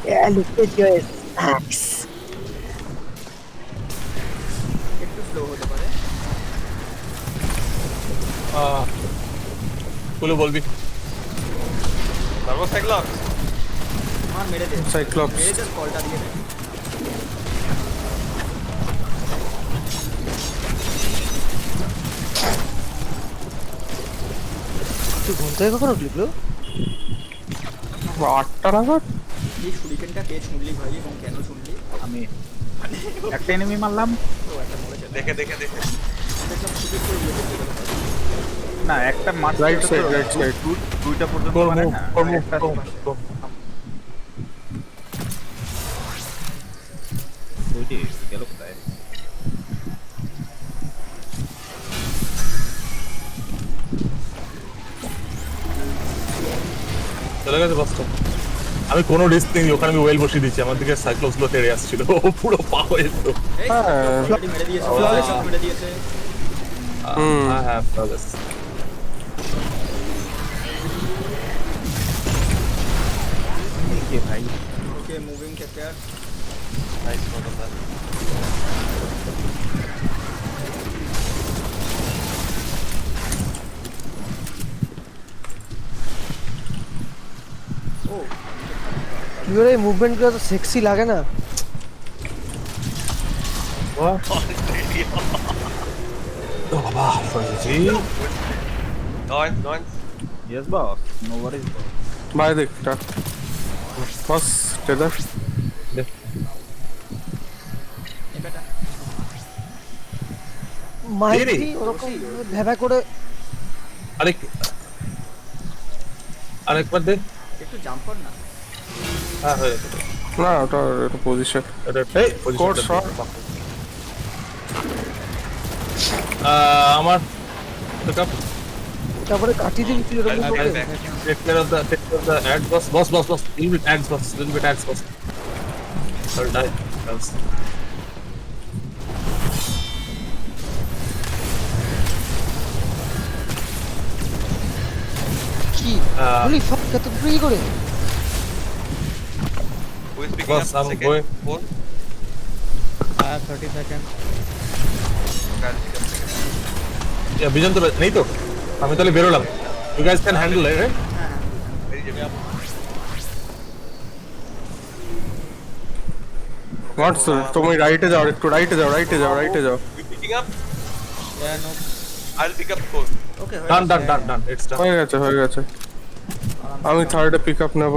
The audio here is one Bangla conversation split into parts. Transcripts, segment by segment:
Yeah, look at your snacks. একটু স্লো হতে পারে। কুলু বলবি নার্ভাস সাইক্লপস মার মেরে দে, Cyclops. মেরে জাস্ট কলটা দিয়ে দে। তুই ঘুম থেকে কখন উঠলি ব্রো? 8টা নাগাদ এই শুরিকেনটা কে ছুঁড়লি ভাই এবং কেন ছুঁড়লি? আমি একটা এনিমি মারলাম। ও একটা মরেছে। দেখে দেখে দেখে দেখলাম শুটিং করে দিয়ে দিতে গেল। না একটা মারতে Right তো side, right side. দুইটা পর্যন্ত Go মারে move, না। go move, একটা go move, go. দুইটি গেল কোথায়? চলে গেছে বাসটা আমি কোনো রিস্ক নিইনি ওখানে আমি ওয়েল বসিয়ে দিচ্ছি আমার দিকে সাইক্লোপস গুলো তেড়ে আসছিল ও পুরো পা হয়ে যেত এই হ্যাঁ। অলরেডি মেরে দিয়েছে, flawless মেরে দিয়েছে। হ্যাঁ flawless কে ভাই? Okay moving take care. Nice Madan ও কি করে এই মুভমেন্ট গুলো তো সেক্সি লাগে না? ও বাবা ফ্রান্সি নয় Yes boss. No worries boss. By the truck. Boss, tether. এই বেটা মাইরি ওরকম ভেবা করে আরেকবার দে একটু জাম্প কর না। হ্যাঁ হয়ে গেছে না ওটা এটা পজিশন এটা এই কোড শট আমার পিকআপ তারপরে কাটিয়ে দিবি তুই এরকম করে। take care of the ads boss little bit ads boss or die else কি বলি ফাক কত ফ্রি করে who is picking boss, up I'm going 4 30 second या विजन तो नहीं तो আমি তাহলে বেরোলাম you guys can handle it right হোয়াটস তুমি রাইটে যাও একটু রাইটে যাও picking up Yeah, no. I'll pick up 4 Okay, done it's done হয়ে গেছে আমি থার্ডে পিক আপ নেব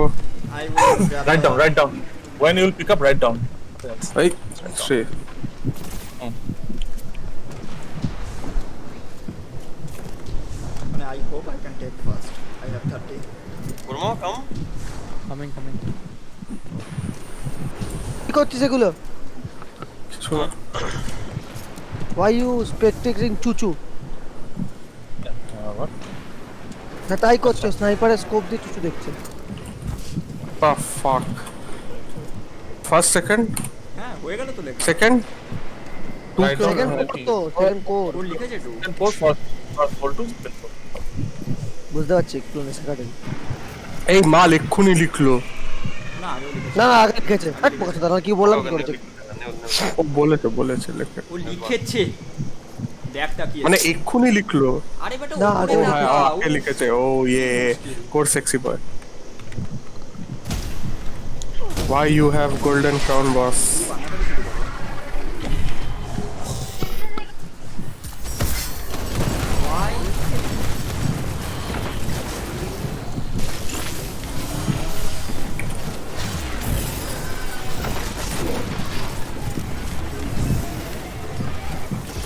I will grab write down when you will pick up write down এই সে মানে I hope I can take first. I have 30. Kurma come coming কি করছিস এগুলো? কিছু না Why you spectating চুচু? what না তাই করছো স্নাইপারের স্কোপ দিয়ে চুচু দেখছে। ফাক ফার্স্ট সেকেন্ড হ্যাঁ হয়ে গেল তো লেখা। Second Write down second code তো সেকেন্ড কোড কোড লিখেছে টু। and 4 to বুঝতে পারছি একটু নেশা কাটে। এই মাল এক্ষুনি লিখলো না আগেও লিখেছে। না আগে লিখেছে হাট কথা দাঁড়া কি বললাম কি করছে ও বলেছে লেখে ও লিখেছে। দেখ তাকিয়ে। মানে এক্ষুনি লিখলো আরে বেটা না, উপরে ও না হ্যাঁ কোথাও। আগে লিখেছে ও ইয়ে core sexy boy why you have golden crown boss Why?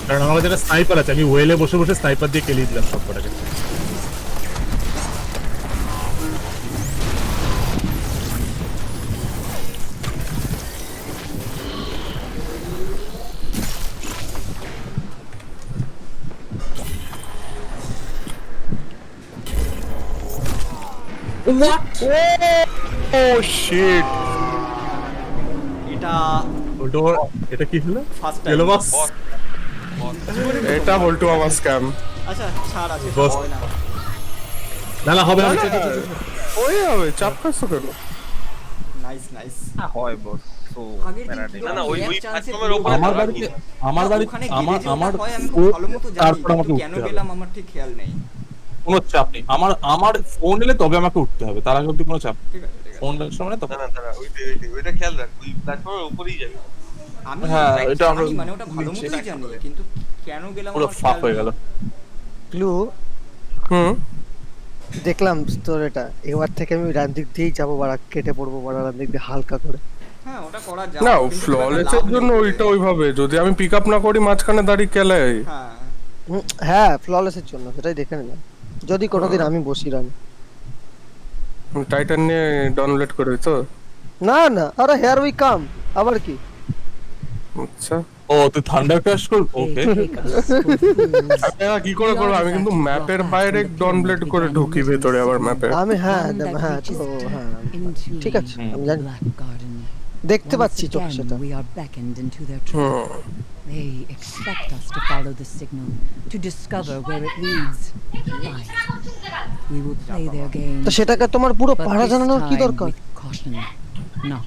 কারণ আমার যেটা স্নাইপার আছে আমি ওয়েলে বসে বসে স্নাইপার দিয়ে কেলিয়ে দিলাম সব কটাকে oh shit এটা বলতো এটা কি হলো ফার্স্ট গেলো টাইম। বস এটা বলটু আমার স্ক্যাম আচ্ছা ছাড় আছে বস। হয় না। না না হবে হবে ওই হবে চাপ খাচ্ছ কেন নাইস নাইস না হয় বস তো আগের দিন প্যারাডাইম পুরো না, ওই এক chance এ প্ল্যাটফর্মের পুরো ওপরে আমার দাঁড়ানো। বাড়িতে আমার বাড়ি ওখানে আমার গেলে যে আমার ওটা হয় আমি ও খুব ভালো মতো জানি তারপর আমাকে কিন্তু কেন উঠতে হবে গেলাম আমার ঠিক খেয়াল নেই কোনো চাপ নেই আমার আমার ফোন এলে তবে আমাকে উঠতে হবে তার আগে অব্দি কোনো চাপ নেই ঠিক আছে ঠিক আছে ফোন সময় তো দাঁড়া দাঁড়া ওইটা খেয়াল রাখ, ওই প্ল্যাটফর্মের উপরেই যাবি। আমি হ্যাঁ, জানি, এটা আমরা মানে ওটা ভালো নিচে মতোই জানি কিন্তু কেন গেলাম পুরো আমার ফাঁক খেয়াল হয়ে নেই। গেল ক্লু হুম দেখলাম তোর এটা এবার থেকে আমি ডান দিক দিয়েই যাবো বাড়া কেটে পড়বো বাড়া ডান দিক দিয়ে হালকা করে হ্যাঁ ওটা করা যায় না কিন্তু খুব একটা ফ্ললেসের লাভ জন্য নেই। ওইটা ওইভাবে যদি আমি পিক আপ না করি মাঝখানে দাঁড়িয়ে কেলাই হ্যাঁ হ্যাঁ ফ্ললেসের জন্য সেটাই দেখে নিলাম যদি কোনোদিন আমি বসি রান টাইটান নিয়ে ডাউনলোড করে তো না না আরে হেয়ার উই কাম আবার কি আচ্ছা ও তুই থান্ডার ক্র্যাশ কর ওকে আমি কি করে করবো আমি কিন্তু ম্যাপের বাইরে ডাউনলোড করে ঢুকি ভেতরে আবার ম্যাপে আমি হ্যাঁ হ্যাঁ তো হ্যাঁ ঠিক আছে আমি জানি দেখতে পাচ্ছি চোখ সেটা We are beckoned into their trap. They expect us to follow the signal, to discover where it leads. Fine. We will play their game, তো সেটাকে তোমার পুরো but পাড়া this জানানোর কি time দরকার with caution, not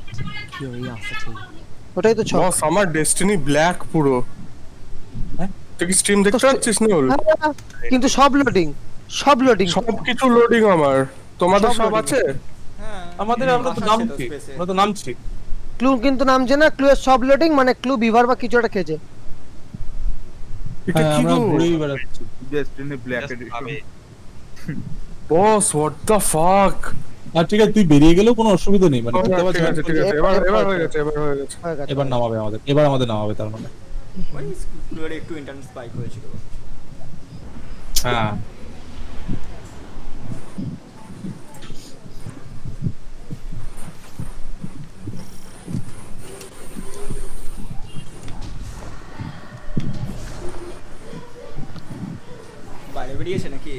curiosity. ওটাই তো ছক বস আমার ডেস্টিনি ব্ল্যাক পুরো তুই কি স্ট্রিম দেখতে পাচ্ছিস নিউল হ্যাঁ, কিন্তু সব লোডিং সব কিছু লোডিং আমার তোমাদের সব সব loading। আছে হ্যাঁ আমাদের আমরা তো বাসা নামছি ছিল space এ। আমরা তো নামছি ক্লু কিন্তু নামছে না ক্লু এর সব লোডিং মানে ক্লু বিভার বা কিছু একটা খেয়েছে এটা হ্যাঁ, কি আমরা গো ঘুরেই বেড়াচ্ছি ডেস্টিনি ব্ল্যাক Just এডিশন ভাবে। বস হোয়াট দ্য ফাক আর ঠিক আছে তুই বেরিয়ে গেলেও কোনো অসুবিধা নেই মানে ঠিক করতে পারছি আছে ঠিক আছে এবার হয়ে গেছে এবার হয়ে গেছে হয়ে গেছে। এবার নামাবে এবার আমাদের নামাবে তার মানে ওই স্কুলের একটু ইন্টারনেট স্পাইক হয়েছিল হ্যাঁ বাইরে বেরিয়েছে নাকি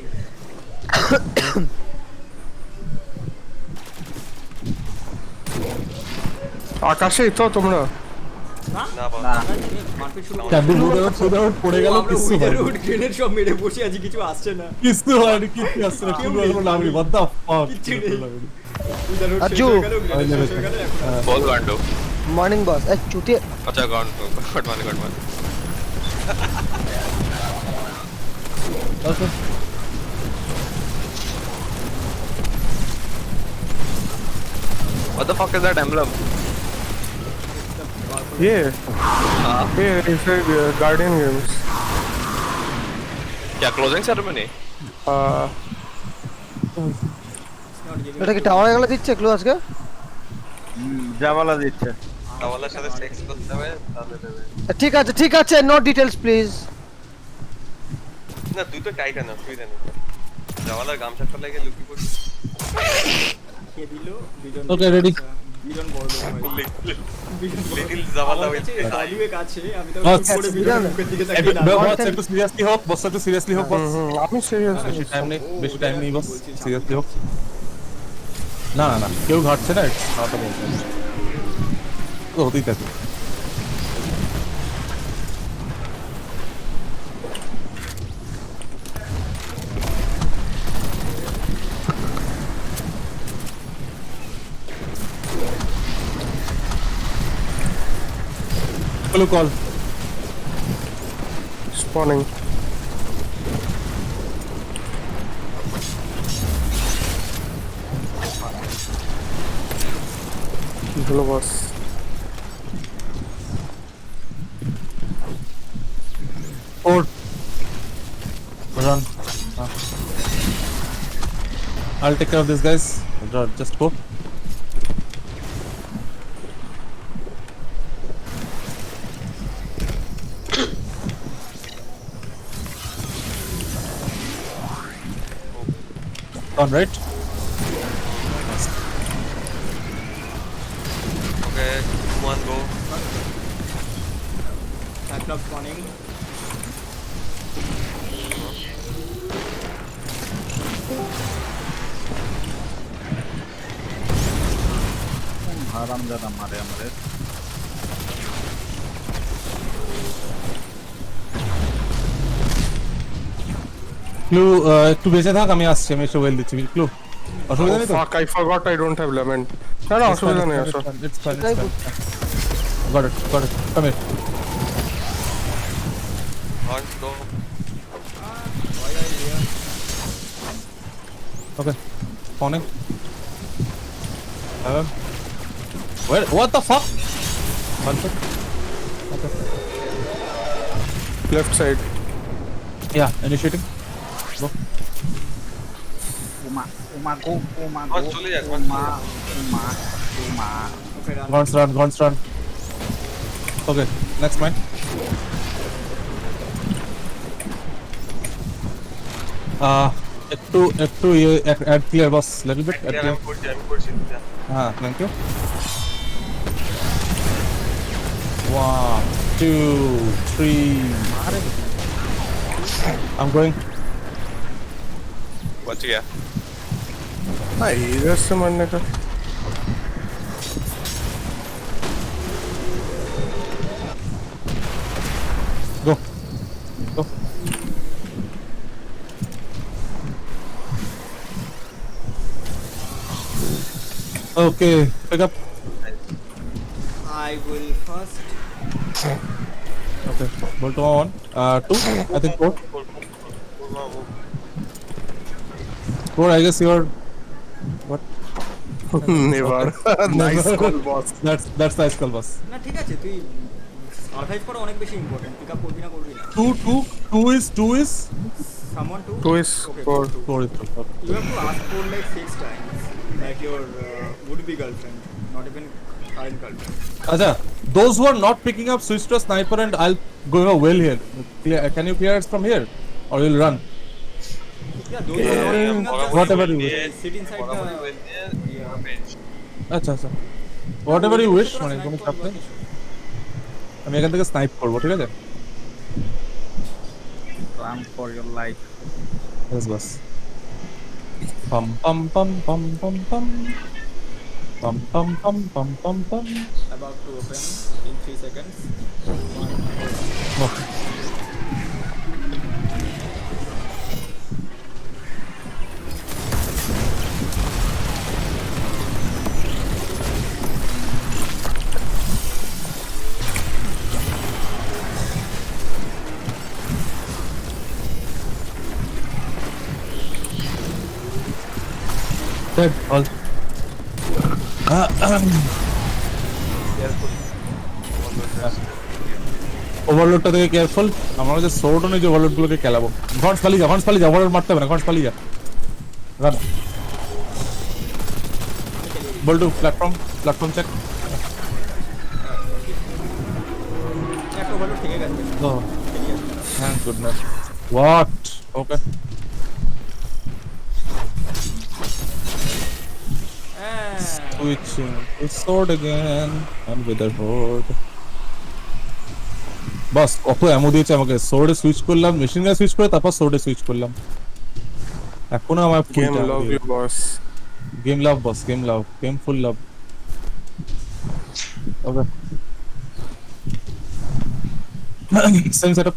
আকাশেই তো তোমরা না না বাবা। না মারপিট শুরু করে ক্যান্ডি উইদাউট পড়ে গেল কিছু হয়নি রুট গ্রেনেড সব মেরে বসে আছি কিছু আসছে না কিছু হয়নি কিছু আসছে না কেউ কি নেই। বলবো নামি what the fuck কিচ্ছু নেই। উইদাউট শেষ আজু। হয়ে গেল গ্রেনেড শেষ হয়ে গেল এখন বল গান্ডো। মর্নিং বস এই চুটি আচ্ছা গান্ডো গড মানে What the fuck is that emblem? ये इसे गार्डियन गेम्स क्या closing ceremony? এটা কি টাওয়ারে গেলে দিচ্ছে ক্লু আজকে জাবালা দিচ্ছে তাওয়ালার সাথে সেক্স করতে হবে তাহলে দেবে। ঠিক আছে নো ডিটেইলস প্লিজ না তুই তো টাইটান অসুবিধা নেই। তাওয়ালার গামছাটা লাগে লুকি পড়ছি। কে দিল দুজন Okay, ready? দুজন বড় লোক ভাই লিটল জাওয়ালা আমার কাছে হইছে। ডালিউ এক আছে আমি তো বস, করে বিজন মুখের দিকে তাকিয়ে না বস একটু সিরিয়াসলি হোক বস একটু সিরিয়াসলি হোক বস আমি সিরিয়াস বেশি টাইম নেই বস সিরিয়াসলি হোক না না না কেউ ঘাটছে না কথা বলছে তো হতেই থাকে Hello, call. Spawning hello boss Or run. I'll take care of this, guys. Just go. On right. Okay, come on, go. Cyclops running হারামজাদা মারে আমাদের ক্লু একটু বেঁচে থাক আমি আসছি আমি এসে ওয়েল দিচ্ছি ক্লু অসুবিধা নেই তো? Fuck, I forgot I don't have lament. না অসুবিধা নেই আসো। It's fine. সেটাই Got it. Come here. Launch go. Okay. Spawning. Where? What the fuck? One sec. Okay. Left side. Yeah, initiating. Go. Uma go Uma Launch গো চলে যাক, Uma Uma Okay, run. Gaunt's run. Okay, next mine. F2, add clear boss, little bit. Add clear. আমি করছি Thank you. 1, 2, 3. I'm going. बच गया हाँ इधर से मरने का। Go. Okay, pick up. I will first. Okay, Boltoma 1. 2, I think 4. 4, I guess you're... What? Never. Nice call, boss. That's nice call, boss. না ঠিক আছে তুই সার্ভাইভ করা অনেক বেশি ইম্পর্টেন্ট পিক আপ করবি না 2 is... someone to 2 is okay 4. 4 is... Okay. you have to ask for like 6 times like your would be girlfriend not even current girlfriend. Acha, those who are not picking up switch to a sniper and I'll go a well here. Can you clear it from here? Or you'll run? Yeah, those who are not picking up just Whatever you wish. sit inside the আচ্ছা whatever you wish, মানে কোনো চাপ নেই। আমি এখান থেকে স্নাইপ করবো, ঠিক আছে? Run for your life Yes, boss. Pum pum pum pum pum pum. Pum pum pum pum pum pum. about to open in 3 seconds. Oh. Dead. All. ওভারলোডটা থেকে কেয়ারফুল। আমরা যে সোর্ড নেই যে ওভারলোড গুলোকে খেলাবো। ঘন্স পালিয়ে যা ওভারলোড মারতে হবে না, ঘন্স পালিয়ে যা। রান। Boltu platform check. একটা ভালো থেকে গেছে ও thank goodness. What? Okay. Switching to sword again and with the horde. Boss কত অ্যামো দিয়েছে আমাকে, সোর্ডে সুইচ করলাম, মেশিন গানে সুইচ করে তারপর সোর্ডে সুইচ করলাম। এখনো আমার Game love you, boss. Game love boss, game full love. Okay same setup.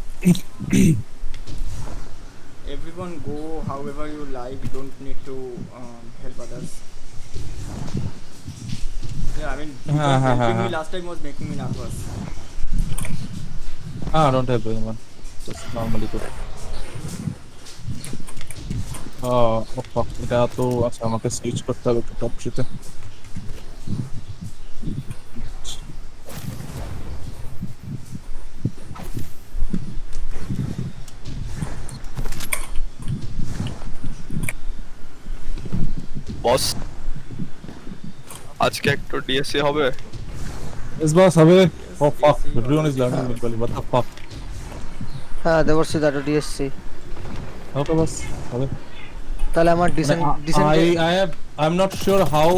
everyone go however you like, don't need to help others. Yeah, I mean helping me last time was making me nervous. Don't help anyone. Just normally go. Oh fuck, এটা তো আচ্ছা আমাকে সুইচ করতে হবে একটু টপ শিটে। বস আজকে একটু ডিএসসি হবে Yes boss, হবে। Oh fuck, everyone is learning equally. What the fuck? হ্যাঁ দেবর্ষি দাদু ডিএসসি Okay boss, হবে। তাহলে আমার I'm not sure how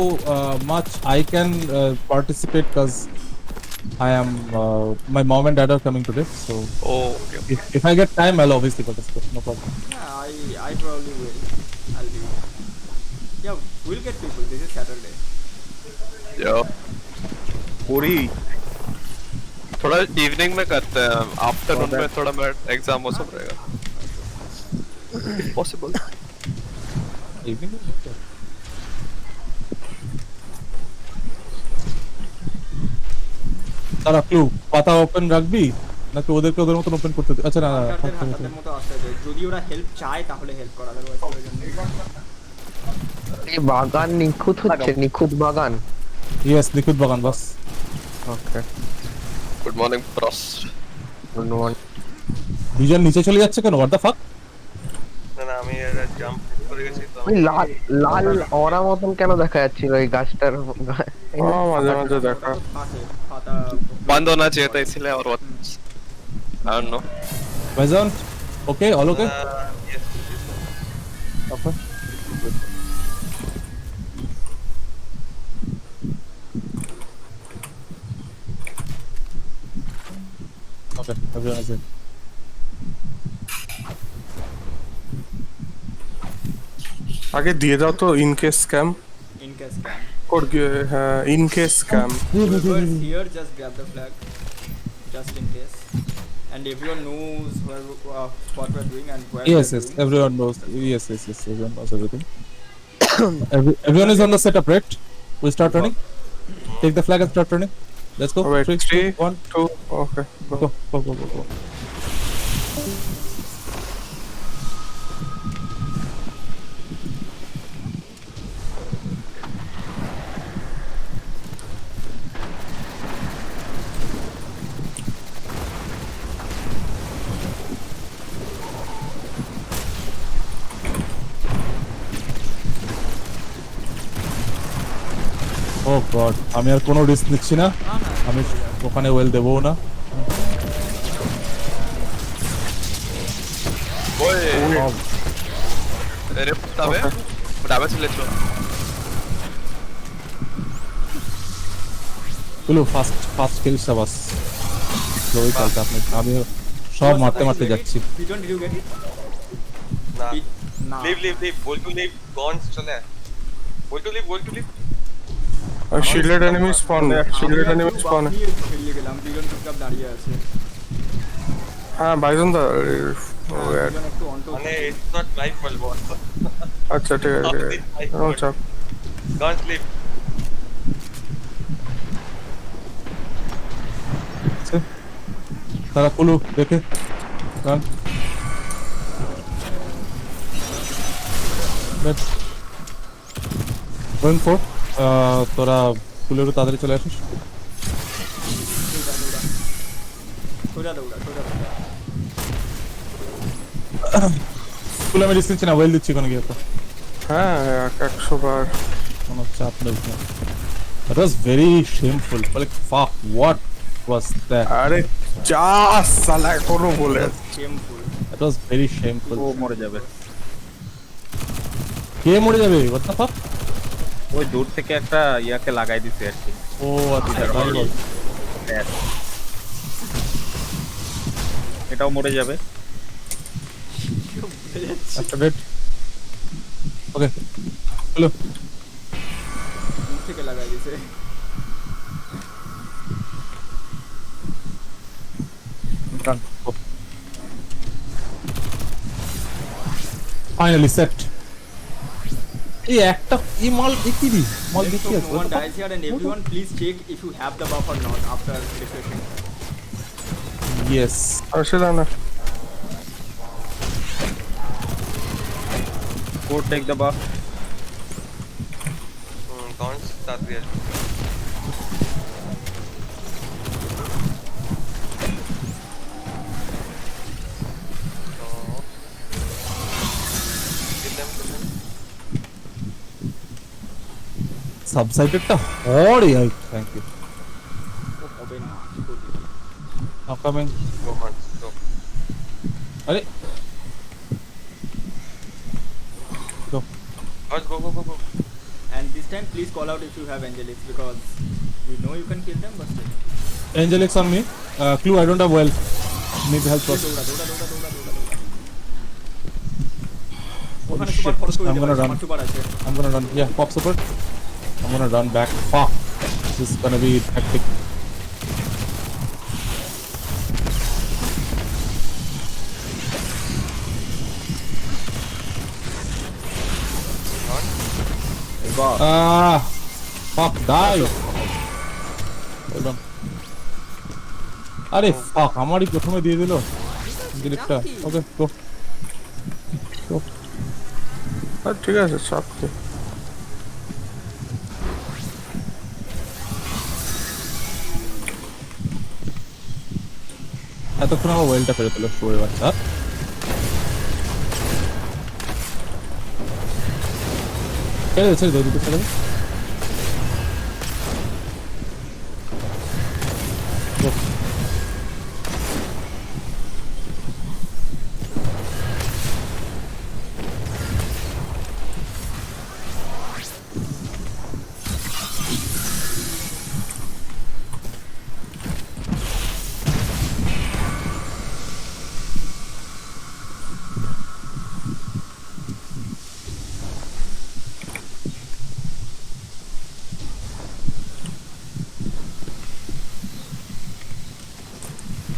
much I can participate because I am my mom and dad are coming today, so okay if I get time I'll obviously participate, no problem. Yeah, I probably will. I'll be. Yeah, we'll get people. This is Saturday. या করি थोड़ा इवनिंग में करते हैं, आफ्टरनून में थोड़ा मैं एग्जाम हो सब रहेगा पॉसिबल। Evening is okay. তারা ক্লু পাতা ওপেন রাখবি নাকি ওদেরকে ওদের মতন ওপেন করতে আচ্ছা না হান্টারদের হান্টারদের মতো আসতে হবে যদি ওরা হেল্প চায় তাহলে হেল্প করা আদারওয়াইজ প্রয়োজন নেই এই বাগান নিখুঁত হচ্ছে, নিখুঁত বাগান। ইয়েস লিকুইড বাগান বাস ওকে, Good morning, bros. ধন্যবাদ। দুজন নিচে চলে যাচ্ছে কেন হোয়াট দ্য ফাক ওই লাল লাল অরা মতন কেন দেখা যাচ্ছিল এই গাছটার? মাঝে মাঝে দেখা। থাকে পাতা बंद होना चाहिए था इसलिए और what? I don't know. ভাইজান okay all okay okay okay everyone is in. আগে দিয়ে দাও তো in case scam in case can code, হ্যাঁ in case scam. whoever's here just grab the flag just in case and everyone knows where what we're doing and where Yes, we're yes, doing. everyone knows. Yes, everyone knows everything. Everyone is on the setup, right? We start running. Take the flag and start running. Let's go. Wait, 3, 3, 2, 1, 2, okay. go, go, go, go, go. Oh God, আমি আর কোনো রিস্ক নিচ্ছি না আমি ওখানে ওয়েল দেবো না Boy, rip तबे, damage ले चलो. গুলো ফাস্ট কিলস বাস স্লোই চলতে আপনি আমি সব মারতে মারতে যাচ্ছি Pigeon, did you get it? Nah. Nah. Leave. Bolt to leave. Gaunt's चले. Bolt to leave. Shielded enemy spawn, shielded enemy spawn. বেরিয়ে গেলাম পিজন চুপচাপ দাঁড়িয়ে আছে হ্যাঁ বাইজন দা, পিজন একটু অন্টো মানে it's not my fault, boss. আচ্ছা ঠিক আছে, নো চাপ। Gaunt's leave. তারা কুলু দেখে রান গোয়িং ফর তোরা কুলেরও তাড়াতাড়ি চলে আসিস সোজা দৌড়া কুলে আমি রিস্ক নিচ্ছি না ওয়েল দিচ্ছি কোনো গিয়ে তো হ্যাঁ 100 বার। কোনো চাপ নেই That was very shameful. Like fuck, what was that? আরে যা সালা করো বলে। Shameful That was very shameful. ও মরে যাবে। কে মরে যাবে? What the fuck? ওই দূর থেকে একটা ইয়াকে লাগাই দিছে আর কি। ও আচ্ছা তাই বল। এটাও মরে যাবে। আচ্ছা ডেট ওকে হ্যালো দূর থেকে লাগাই দিছে ফাইনালি সেট এই একটা এই মাল দেখি দি মাল দেখি So আছে no one dies here and everyone please check if you have the buff or not after refreshing yes আসলে না Go take the buff. Gaunt's तात्पर्य সাবসাইটেডটা হরে আই থ্যাংক ইউ হবে না নাও কামিং go Gaunt's go. আরে গো Gaunt's go. and this time please call out if you have Angelix because we know you can kill them but still Angelix on me clue I don't have well need help first দৌড়া ওখানে সুপার খরচ করে I'm gonna দেবে run. আমার সুপার আছে I'm gonna run yeah pop support I'm gonna run back fuck this is gonna be hectic fuck die hold on আরে ফাক, আমারই প্রথমে দিয়ে দিল ডিলিটটা। ওকে গো। আর ঠিক আছে, সব ঠিক। এতক্ষণ আমার ওয়েলটা ফেরত এলো, শুয়ে বাচ্চা। ছেড়ে দে, ছেড়ে দে, দুটো ছেড়ে দে। Go.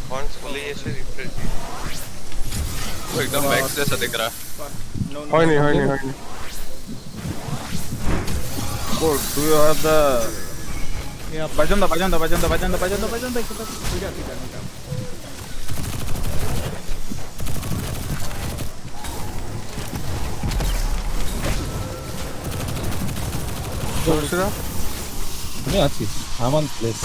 कौन से बोले ऐसे रिफ्रेश वो एकदम मैक्स जैसा दिख रहा है। No, no. হয়নি। Good. Do you have the... Yeah, bajanda. Figure, figure. দর্শকরা আমি আছি, আমার প্লেস।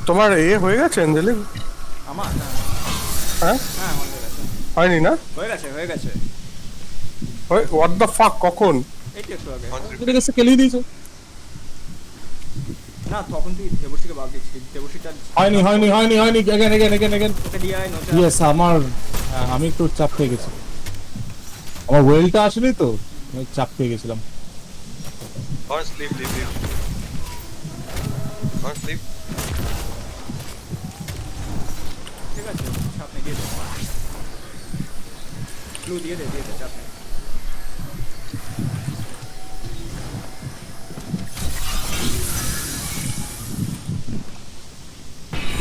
তোমার হয়ে গেছে অঞ্জলি? আমার না। হ্যাঁ হ্যাঁ, হয়ে গেছে। হয়নি না? হয়ে গেছে। হোয়াট দ্য ফাক, কখন? এই তো একটু আগে। ঠিক আছে, খেলিয়ে দিয়েছো। না, তখন তুই দেবশ্রীকে বাদ দিচ্ছিস। দেবশ্রীটা হয়নি। Again. ওকে দিয়ে আয়, নোচা। ইয়েস, আমি একটু চাপ পেয়ে গেছি। আমার ওয়েলটা আসেনি তো, আমি চাপ পেয়ে গেছিলাম। कौन स्लीप कौन स्लीप ঠিক আছে, চাপ নেই, দিয়ে দে। ক্লু দিয়ে দে, চাপ নেই।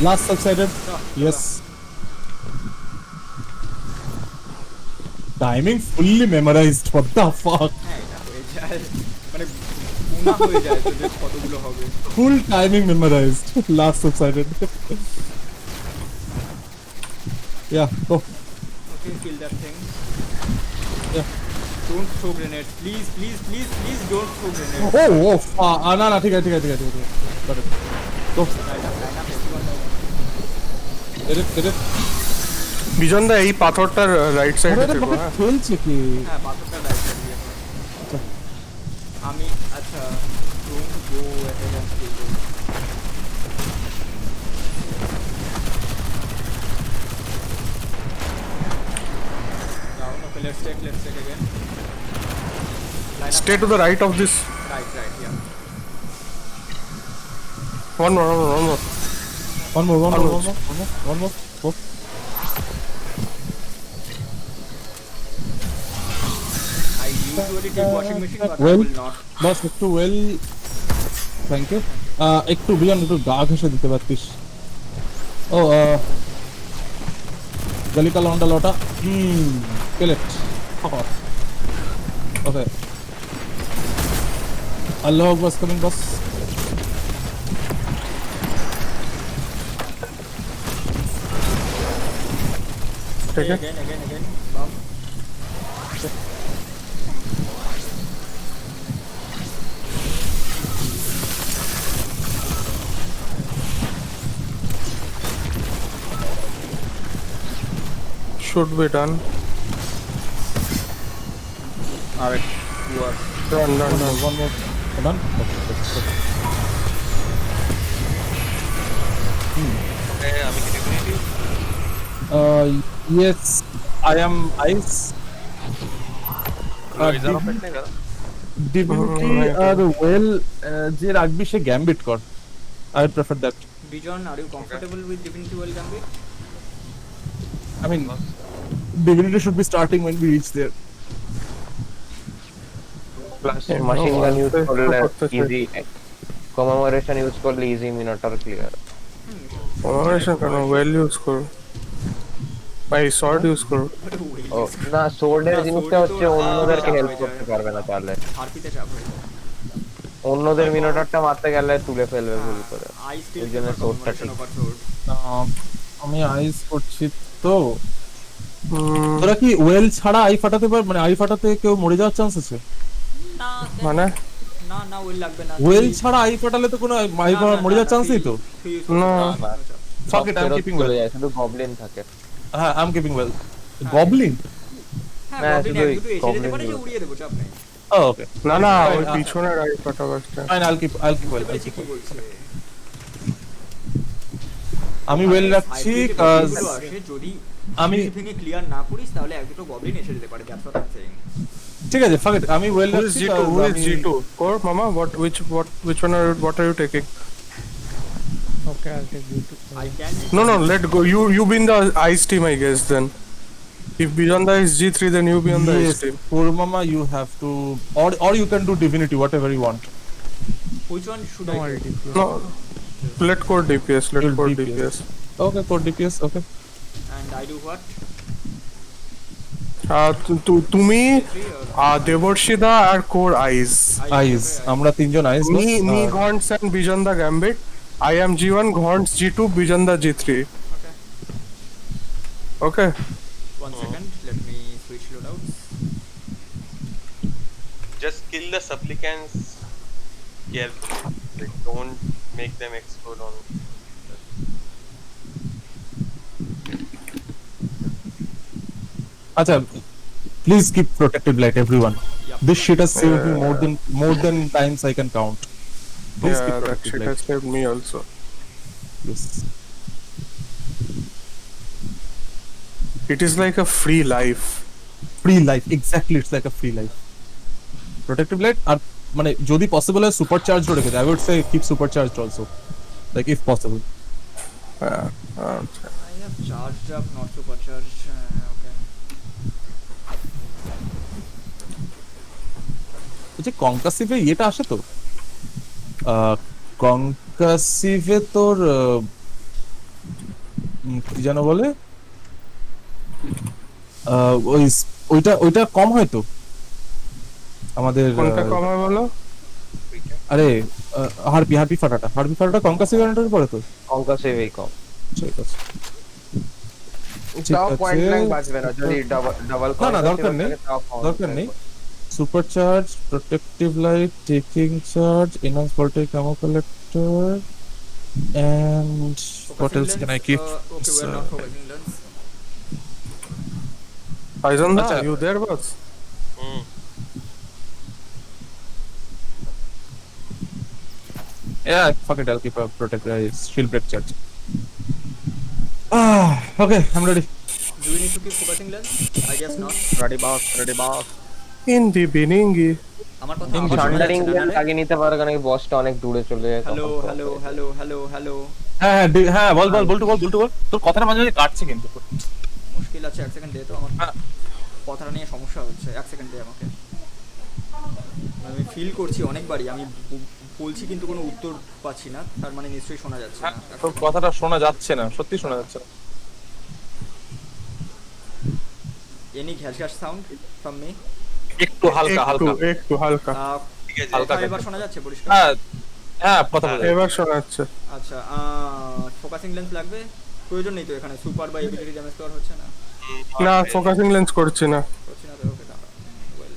Last subsided. Yes. Timing fully memorized. What the fuck? হ্যাঁ, এটা হয়ে যায়। মানে গুণা হয়ে যায় তো যে কতগুলো হবে। Full timing memorized. Last subsided. Yeah, go. Okay, kill that thing. Yeah. Don't throw grenades. Please, don't throw grenades. Oh, fuck. না, ঠিক আছে। Got it. Go. Get it. বিজন দা, এই পাথরটার রাইট সাইডে ওটা দেখো। বাকি খেলছে কি? হ্যাঁ, পাথরটা রাইট সাইড দিয়ে। আমি আচ্ছা, don't go ahead and kill them. Down. Okay, let's take again. Line up. Stay to the right of this. Right, yeah. One more. One more. Go. I usually take washing machine, but I Well, will not. বস একটু ওয়েল, থ্যাংক ইউ। একটু বিয়ন, একটু গা ঘেসে দিতে পারতিস। ও গলিকা লন্ডা লটা। কিল ইট। ওকে, আল্লাহ আকবার কামিং বস। ঠিক আছে, Again. Bomb. should be done. Alright, you are... Done. One more. Done? আমি কি ডিফিনিটলি Yes, I am ice. ইজারা পেটনে করা Divinity আর well যে রাখবি সে গ্যাম্বিট কর। I would prefer that. Bijon, are you comfortable with Divinity Well Gambit? I mean, Divinity should be starting when we reach there. Plus machine gun use করলে ইজি, কমেমোরেশন ইউজ করলে ইজি মিনোটার ক্লিয়ার। কমেমোরেশন কেন, ওয়েল ইউজ করো। ভাই শর্ট ইউজ করো। ও না, সোর্ডের না, জিনিসটা sword হচ্ছে তো, অন্যদেরকে চাপ হেল্প হয়ে করতে যায়। পারবে না তাহলে, হারপিতে চাপ হয়ে যায়। অন্যদের মিনোটারটা মারতে গেলে তুলে ফেলবে ভুল করে। আই স্টিল ওই জন্য প্রেফার swordটা কমেমোরেশন ঠিক। Over sword. আমি আইস করছি তো। তোরা কি ওয়েল ছাড়া আই ফাটাতে পার, মানে আই ফাটাতে কেউ মরে যাওয়ার চান্স আছে? না মানে না না, ওয়েল লাগবে না। ওয়েল ছাড়া আই ফাটালে তো কোনো আই মরে যাওয়ার চান্স নেই তো। না। Fuck it, I'm ফেরত keeping চলে well. যায়, শুধু গবলিন থাকে। হ্যাঁ, I'm keeping well. Goblin? হ্যাঁ, হ্যাঁ, গবলিন শুধু এক দুটো এসে যেতে goblin পারে, যে গুলো। উড়িয়ে দেবো, চাপ নেই। Oh, okay. না না, Fine, ওই পিছনের রাইট কাটা বাসটা। Fine, I'll keep well. বুঝতে I'll পেরেছি keep কি well. বলছে। আমি ওয়েল রাখছি Side থেকে কাজ গবলিনগুলো আসে, যদি আমি shield ভেঙে ক্লিয়ার না করিস তাহলে এক দুটো গবলিন এসে যেতে পারে, that's what I am saying. ঠিক আছে, fuck it. আমি ওয়েল Who is রাখছি G2? Who is আমি- G2? Or Mama, which one what are you taking? Okay, I'll take you to. I can No, let go. You be in the ice team, I guess. Then, if Bijanda is G3, then you be on the ice Yes, team. poor mama, you have to, or you can do divinity, whatever you want. which one should No, I I'll do? take you. No, let go DPS. Let You'll go DPS. DPS. Okay, for DPS, okay. And I do what? তুমি Three or দেবর্ষিদা আর কোর আইস। Eyes, আমরা তিনজন eyes Me, Gaunts and Bijanda Gambit. I am G1, Gaunts G2, Bijanda G3. Okay. 1 second, let me switch loadouts. Just kill the supplicants carefully. Like, don't make them explode on. Acha, please keep protected light, everyone. Yep. This shit has saved me more than times I can count. Please keep Yeah, that protected shit light. has saved me also. Yes. It is like a free life. Free life, exactly, it's like a free life. Protective light, আর মানে যদি পসিবল হয় সুপার চার্জও রেখে দেয়। I would say keep super charged also, like if possible. I have charged up, not supercharged. Okay. যে কনকাসিভে ইয়েটা আসে তো, কনকাসিভে তোর কি যেন বলে, ওইটা কম হয় তো আমাদের। কোনটা কম হয় বলো? আরে হারপি ফাটাটা কনকাসিভে এন্টার করে তো। কঙ্কাসেভ এই কম। ঠিক আছে, ঠিক তাও পয়েন্ট ব্ল্যাঙ্ক আছে। বাঁচবে না যদি ডাবল না, দরকার নেই, দরকার নেই। Super charge, protective light, taking charge, enhance voltage ammo collector, and what else can I keep? Okay, we're not focusing lens. Bijanda, Acha. you there, boss? Yeah, fuck it, I'll keep a shield break charge. Okay, I'm ready. Do we need to keep focusing lens? I guess not. Ready boss. In the beginning. আমার কথা English. আমার শোনা থান্ডারিং যাচ্ছে না, গ্ল্যান্ড নাহলে? লাগিয়ে নিতে পারো, কারণ এই বসটা অনেক দূরে চলে যায়। Hello hello hello hello hello. হ্যাঁ, বল তোর কথাটা মাঝে মাঝে কাটছে কিন্তু। মুশকিল আছে, 1 সেকেন্ড দে তো, আমার হ্যাঁ। কথাটা নিয়ে সমস্যা হচ্ছে, 1 সেকেন্ড দে আমাকে। আমি ফিল করছি অনেকবারই, আমি বলছি কিন্তু কোনো উত্তর পাচ্ছি না, তার মানে নিশ্চয়ই শোনা যাচ্ছে না। তোর কথাটা শোনা যাচ্ছে না, সত্যি শোনা যাচ্ছে না। এনি ঘ্যাস ঘ্যাস সাউন্ড ফ্রম মি? একটু হালকা। একটু হালকা। ঠিক আছে। হালকা কথা এবার শোনা যাচ্ছে পরিষ্কার? হ্যাঁ, কথা বলে। এবার শোনা যাচ্ছে। আচ্ছা, ফোকাসিং লেন্স লাগবে? প্রয়োজন নেই তো এখানে, সুপার বা এবিলিটি ড্যামেজ কভার হচ্ছে না? না, ফোকাসিং লেন্স করছি না। করছি না তো, ওকে দাঁড়া। ওয়েল,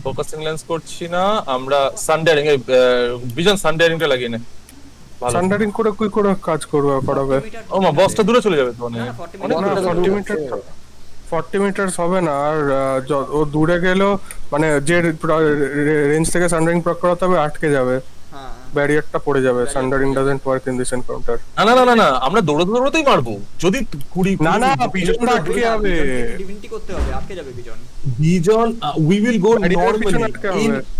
ফোকাসিং লেন্স করছি না আমরা। সানডারিং ভিজন সানডারিংটা লাগিয়ে নে। ভালো। সান্ডারিং করে কি করে কাজ করাবে? ও মা, বসটা দূরে চলে যাবে তো না, অনেক। 40 না, 40 মিটার 40 মিটার হবে না। আর ও দূরে গেলেও মানে যে রেঞ্জ থেকে সান্ডারিং প্রয়োগ করাতে হবে আটকে যাবে, হ্যাঁ। ব্যারিয়ারটা পড়ে যাবে। Sundering doesn't work in this encounter. না, আমরা দৌড়তেই মারবো। যদি 20 না, পিছনটা আটকে যাবে। ডিভিনিটি করতে হবে, আটকে যাবে বিজন। বিজন, we will go ব্যারিয়ারের পিছনে আটকে normally. হবে।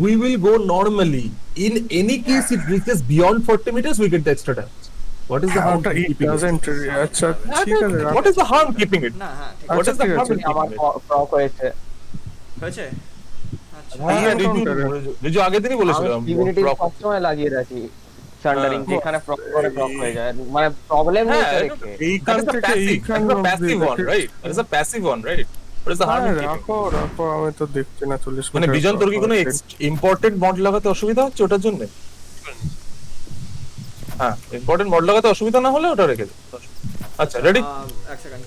We will go normally. In any case, it reaches beyond 40 meters, we get the extra damage. What is the harm ওটা ইট keeping it? ডাজন্ট। আচ্ছা ঠিক আছে। What is the harm keeping it? না, হ্যাঁ, ঠিক What আচ্ছা, is the ঠিক harm আছে। in keeping আমার it? প্রক হয়েছে। হয়েছে? আচ্ছা। হ্যাঁ, encounter-এ। রিজু আগের দিনই বলেছিল। আমি ডিভিনিটি সবসময় লাগিয়ে রাখি, সান্ডারিং যেখানে প্রক করে প্রক হয়ে যায় মানে প্রবলেম নেই তো রেখে এইখান থেকে এইখান passive one, right? That is a passive one, right? What is the harm in keeping? রাখো আমি তো দেখছি না 40 মানে মিটার বিজন তোর কি কোনো ইম্পর্টেন্ট মড লাগাতে অসুবিধা হচ্ছে ওটার জন্য? হ্যাঁ, ইম্পর্টেন্ট মড লাগাতে অসুবিধা না হলে ওটা রেখে দে। আচ্ছা, রেডি? এক সেকেন্ড।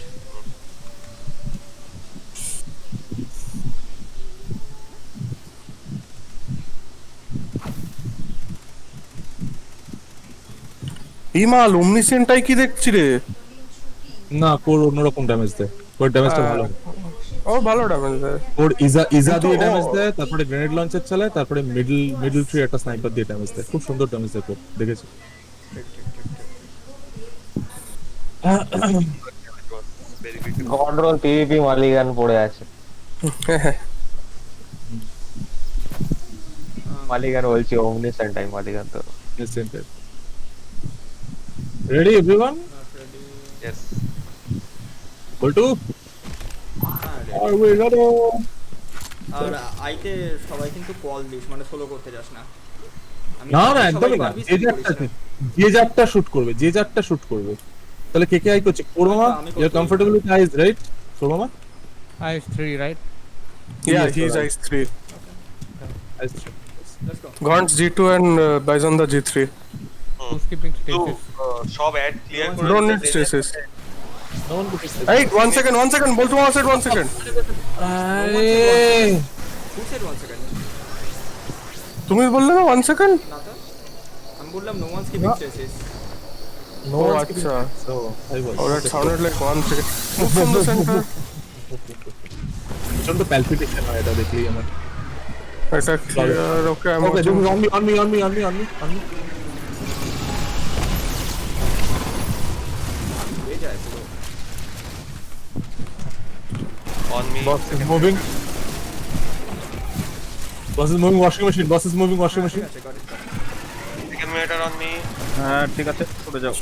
ইমাল ওমনিসেন্টাই কি দেখছি রে? না, কোর অন্যরকম ড্যামেজ দেয়। কোর ড্যামেজটা ভালো। ও ভালো ড্যামেজ দেয়। কোর ইজা দিয়ে ড্যামেজ দেয়, তারপরে গ্রেনেড লঞ্চার চালায়, তারপরে মিডল ট্রি একটা স্নাইপার দিয়ে ড্যামেজ দেয়। খুব সুন্দর ড্যামেজ দেয় কোর, দেখেছি। Very good. Control PvP Mulligan পড়ে আছে মালিগান বলছি ওমনিসেন্টাই মালিগান তো ready everyone? Yes. Boltu? Are we ready? আর আইতে সবাই কিন্তু কল দিস, মানে সোলো করতে যাস না। না না, একদমই না। যে যারটা শুট করবে। তাহলে কে কে আই করছে? কোরমামা, you are comfortable with ice, right? কোরমামা? Ice 3, right? Yeah, he's ice 3. Ice 3. Let's go. Gaunt's G2 and Bison the G3. Who's keeping So, stasis? সব অ্যাড ক্লিয়ার করে Don't need stasis. No one could say. Hey, 1 second. Boltu one second, 1 second. Who said 1 second? তুমি বললে না 1 second? না তো। আমি বললাম no one's keeping stasis. No Oh, one's acha. So, I was. Oh, that sounded like 1 second. Move from the center. প্রচন্ড প্যালপিটেশন হয় এটা দেখলেই আমার। এটা clear. Okay, I'm Okay, watching. on me. হয়ে যায় পুরো। on me. Boss is moving. Washing machine. ঠিক আছে, got it. Second meter on me. হ্যাঁ ঠিক আছে, চলে যাও।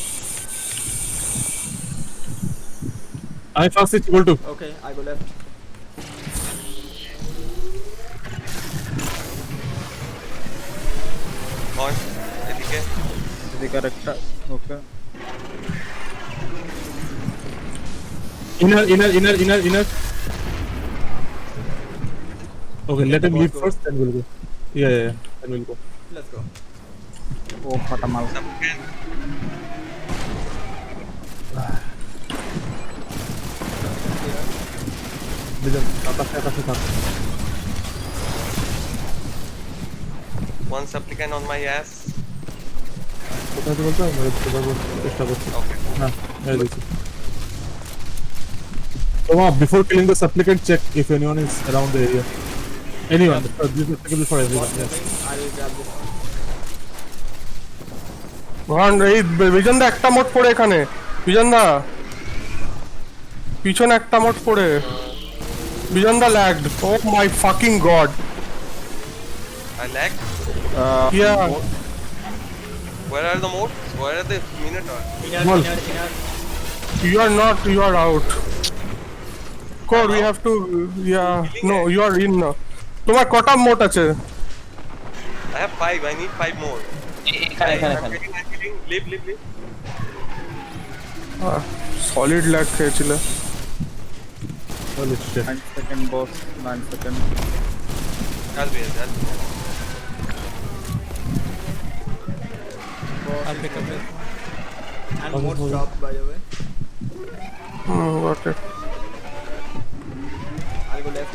আমি first it Boltu. Okay, I go left. On এদিকে এদিকে আরেকটা, ওকে। Inner. Okay, let him leave first, then we'll go. Yeah, then we'll go. Let's go. ও ফাটা মাল। Second. বিজন, আকাশে থাক। One supplicant on my ass. কোথায় বলতো? আমি চেষ্টা করছি। Okay. হ্যাঁ, এই দেখছি। Before killing the supplicant, check if anyone is around the area. Anyone, this is applicable for everyone. Yes. I will grab this one. ভান এই বিজন দা একটা মোড পড়ে এখানে। বিজন দা পিছনে একটা মোড পড়ে। বিজন দা lagged. Oh my fucking god. I lag. Yeah. Where are the modes? Where are the minotaur? Inner. You are not, you are out. Core, we have to, yeah, no, you are in now. তোমার কটা মোট আছে? I have 5. I need 5 more. I'm getting. Leave. Solid lag খেয়েছিল। Holy shit. 9 second boss, 9 second. I'll be there. I'll pick up this. And more drop, by the way. Got it. I'll go left.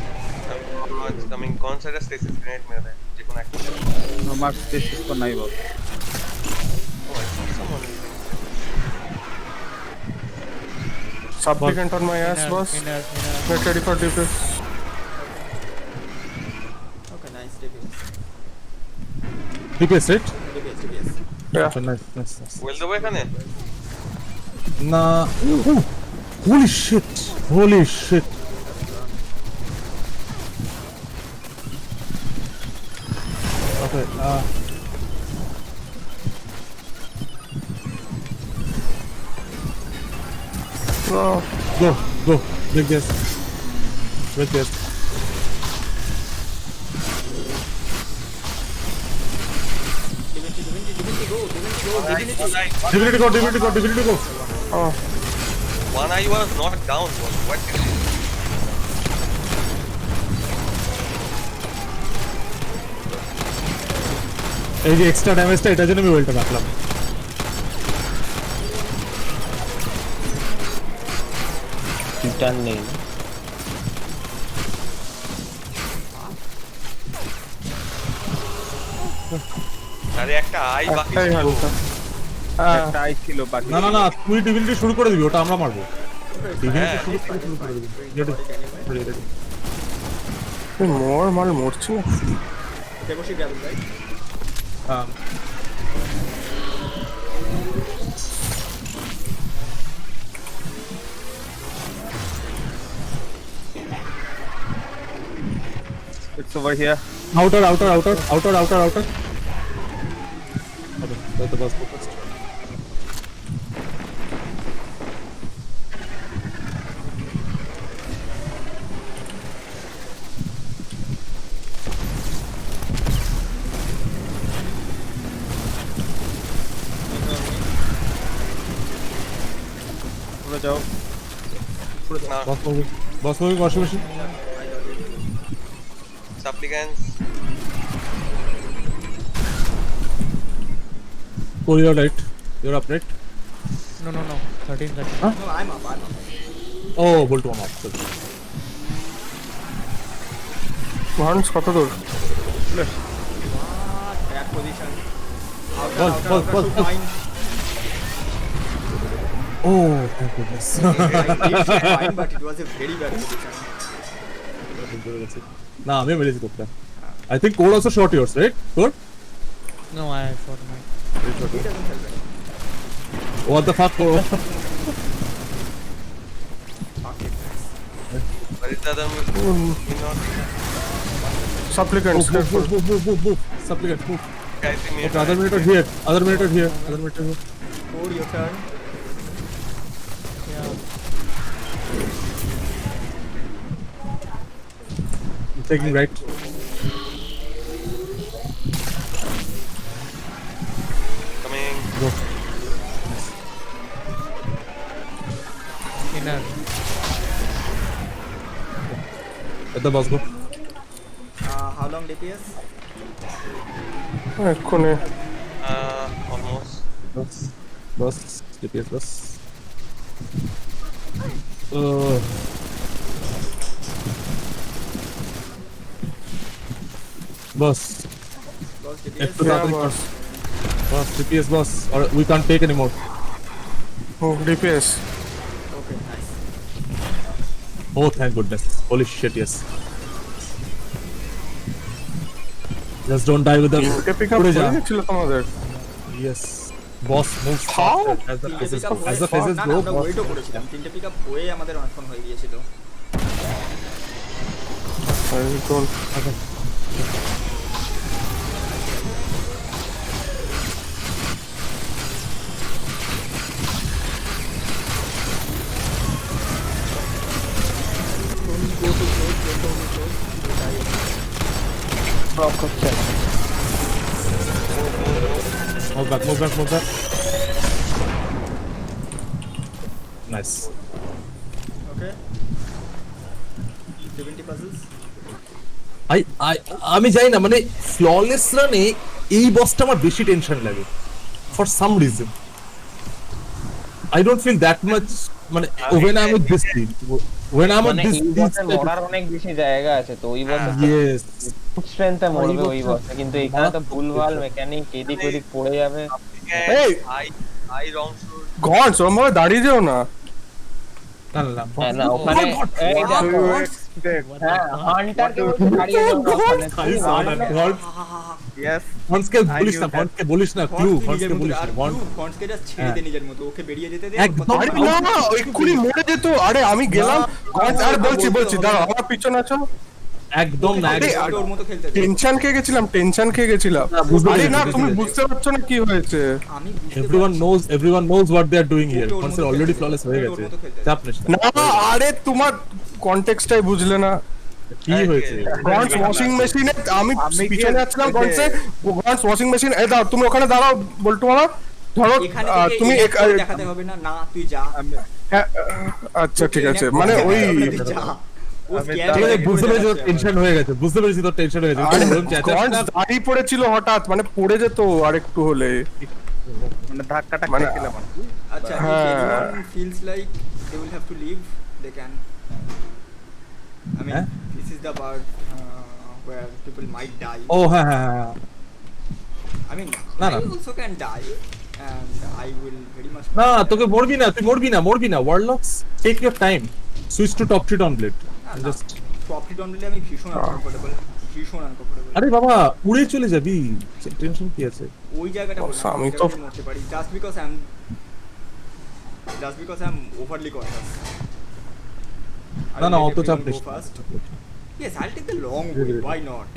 It's coming. कौन सा stasis grenade में है? जिको ना আমার স্টেশন তো নাই বস। Oh, I saw someone using. Supplicant on my ass, boss. Inner. Get ready for DPS. Okay, nice. DPS. DPS, right? DPS. Yeah. Nice. Will the way এখানে? Nah. Holy shit. Okay, Oh, go. Break this. Divinity, go. Divinity go. One eye was not down. What did you? এই যে এক্সট্রা ড্যামেজটা এটার জন্য আমি ওয়েলটা রাখলাম। রিটার্ন নেই। আরে একটা আই বাকি একটাই হালকা। একটা আই ছিল বাকি। না তুই ডিভিনিটি শুরু করে দিবি, ওটা আমরা মারবো। ডিভিনিটি শুরু করে দিবি। মাল মরছি না। দেবশী গ্র্যাবল right. It's over here. Outer. Okay, that's the bus focused. পুরো যাও। Boss moving, washing machine. supplicants. Pull your right. You're up, right? No. 13. Huh? No, I'm up. Oh, bolt one off. Sorry. Vance কত দূর? Bad position. Ball. Shoot mine. Oh, thank goodness. I did shoot mine, but it was a very bad position. Nah, I'm very good. I think Code also shot yours, right? Code? No, I shot mine. He doesn't help anyone. What the fuck? Code? Where is the other Supplicants. Move. Supplicant, move. guys? Okay, other monitor here. Code, your turn. I'm taking right. Coming. Go. Inner. Let the boss go. How long DPS? এক্ষুনি Almost. Boss. DPS boss. Boss. Boss DPS? F2 boss. DPS boss. Or we can't take anymore. DPS. Okay, nice. Oh, thank goodness. Holy shit, yes. Just don't die with the. Pick up পড়ে যা। করে গেছিল তোমাদের? Yes. Boss moves faster as the phases go. As the phases না, go, আমরা boss. ওয়েটও করেছিলাম। 3টে পিকআপ হয়ে আমাদের অনেকক্ষণ হয়ে গিয়েছিল। ব্লক করছে। Move back. Nice. Okay. 70 puzzles. আমি জানি না মানে ফ্ললেস রানে এই বসটা আমার বেশি টেনশন লাগে for some reason I don't feel that much মানে when I'm with this team when I'm with this মরার অনেক বেশি জায়গা আছে তো ওই বসে yes স্ট্রেংথে মরবে ওই বসে কিন্তু এখানে তো ভুলভাল মেকানিক এদিক ওদিক পড়ে যাবে। এই I wrong shoot. গন্স ওরমভাবে দাঁড়িয়ে যেও না। হ্যাঁ না ওখানে এই দেখো হ্যাঁ হান্টারকে বলতে দাঁড়িয়ে যাও না ওখানে। Yes. ফন্টসকে বলিস না ক্লু ফন্টসকে বলিস না ফন্টসকে জাস্ট ছেড়ে দে নিজের মতো, ওকে বেরিয়ে যেতে দে। একদম। আরে না এক্ষুনি মরে যেত। আরে আমি গেলাম গন্স আর বলছি দাঁড়াও আমার পিছনে আছো। একদম না ওর মতো খেলতে দে। টেনশন খেয়ে গেছিলাম। আরে না তুমি বুঝতে পারছো না কি হয়েছে। আমি বুঝতে everyone knows what they are doing here fonts already flawless হয়ে গেছে চাপ নিস না না আরে তোমার কনটেক্সটটাই বুঝলে না। কি হয়েছে গন্স ওয়াশিং মেশিনে আমি পিছনে আছিলাম গন্স ওয়াশিং মেশিন এই দাও তুমি ওখানে দাঁড়াও বলটু মামা ধরো এখানে তুমি তুমি দেখাতে হবে না, না তুই যা। হ্যাঁ, আচ্ছা ঠিক আছে, মানে ওই তুই যা। ও scare ঠিক আছে, করে বুঝতে পেরেছি তোর যাচ্ছে টেনশন হয়ে গেছে, বুঝতে পেরেছি তোর টেনশন হয়ে গেছে। গন্ড দাঁড়িয়ে পড়েছিল হঠাৎ, মানে পড়ে যেত আরেকটু হলে। মানে ধাক্কাটা মানে- খেয়েছিলাম আর কি। আচ্ছা, if হ্যাঁ। anyone feels like they will have to leave, they can. I mean, হ্যাঁ? this is the part where people might die. ও হ্যাঁ হ্যাঁ হ্যাঁ, I mean, না, I না। also can die, and I will very much. না তোকে মরবি না, তুই মরবি না। Warlocks take your time, switch to top treat on blade. Just profit on দিলে আমি ভীষণ আনকমফোর্টেবল, ভীষণ আনকমফোর্টেবল। আরে বাবা উড়ে চলে যাবি, টেনশন কি আছে? ওই জায়গাটা বললাম, আমি ওই তো- জায়গাটায় মরতে পারি just because I'm overly cautious. না না, অত চাপ Go নিস না। fast. Yes, I'll take the long way. Why not?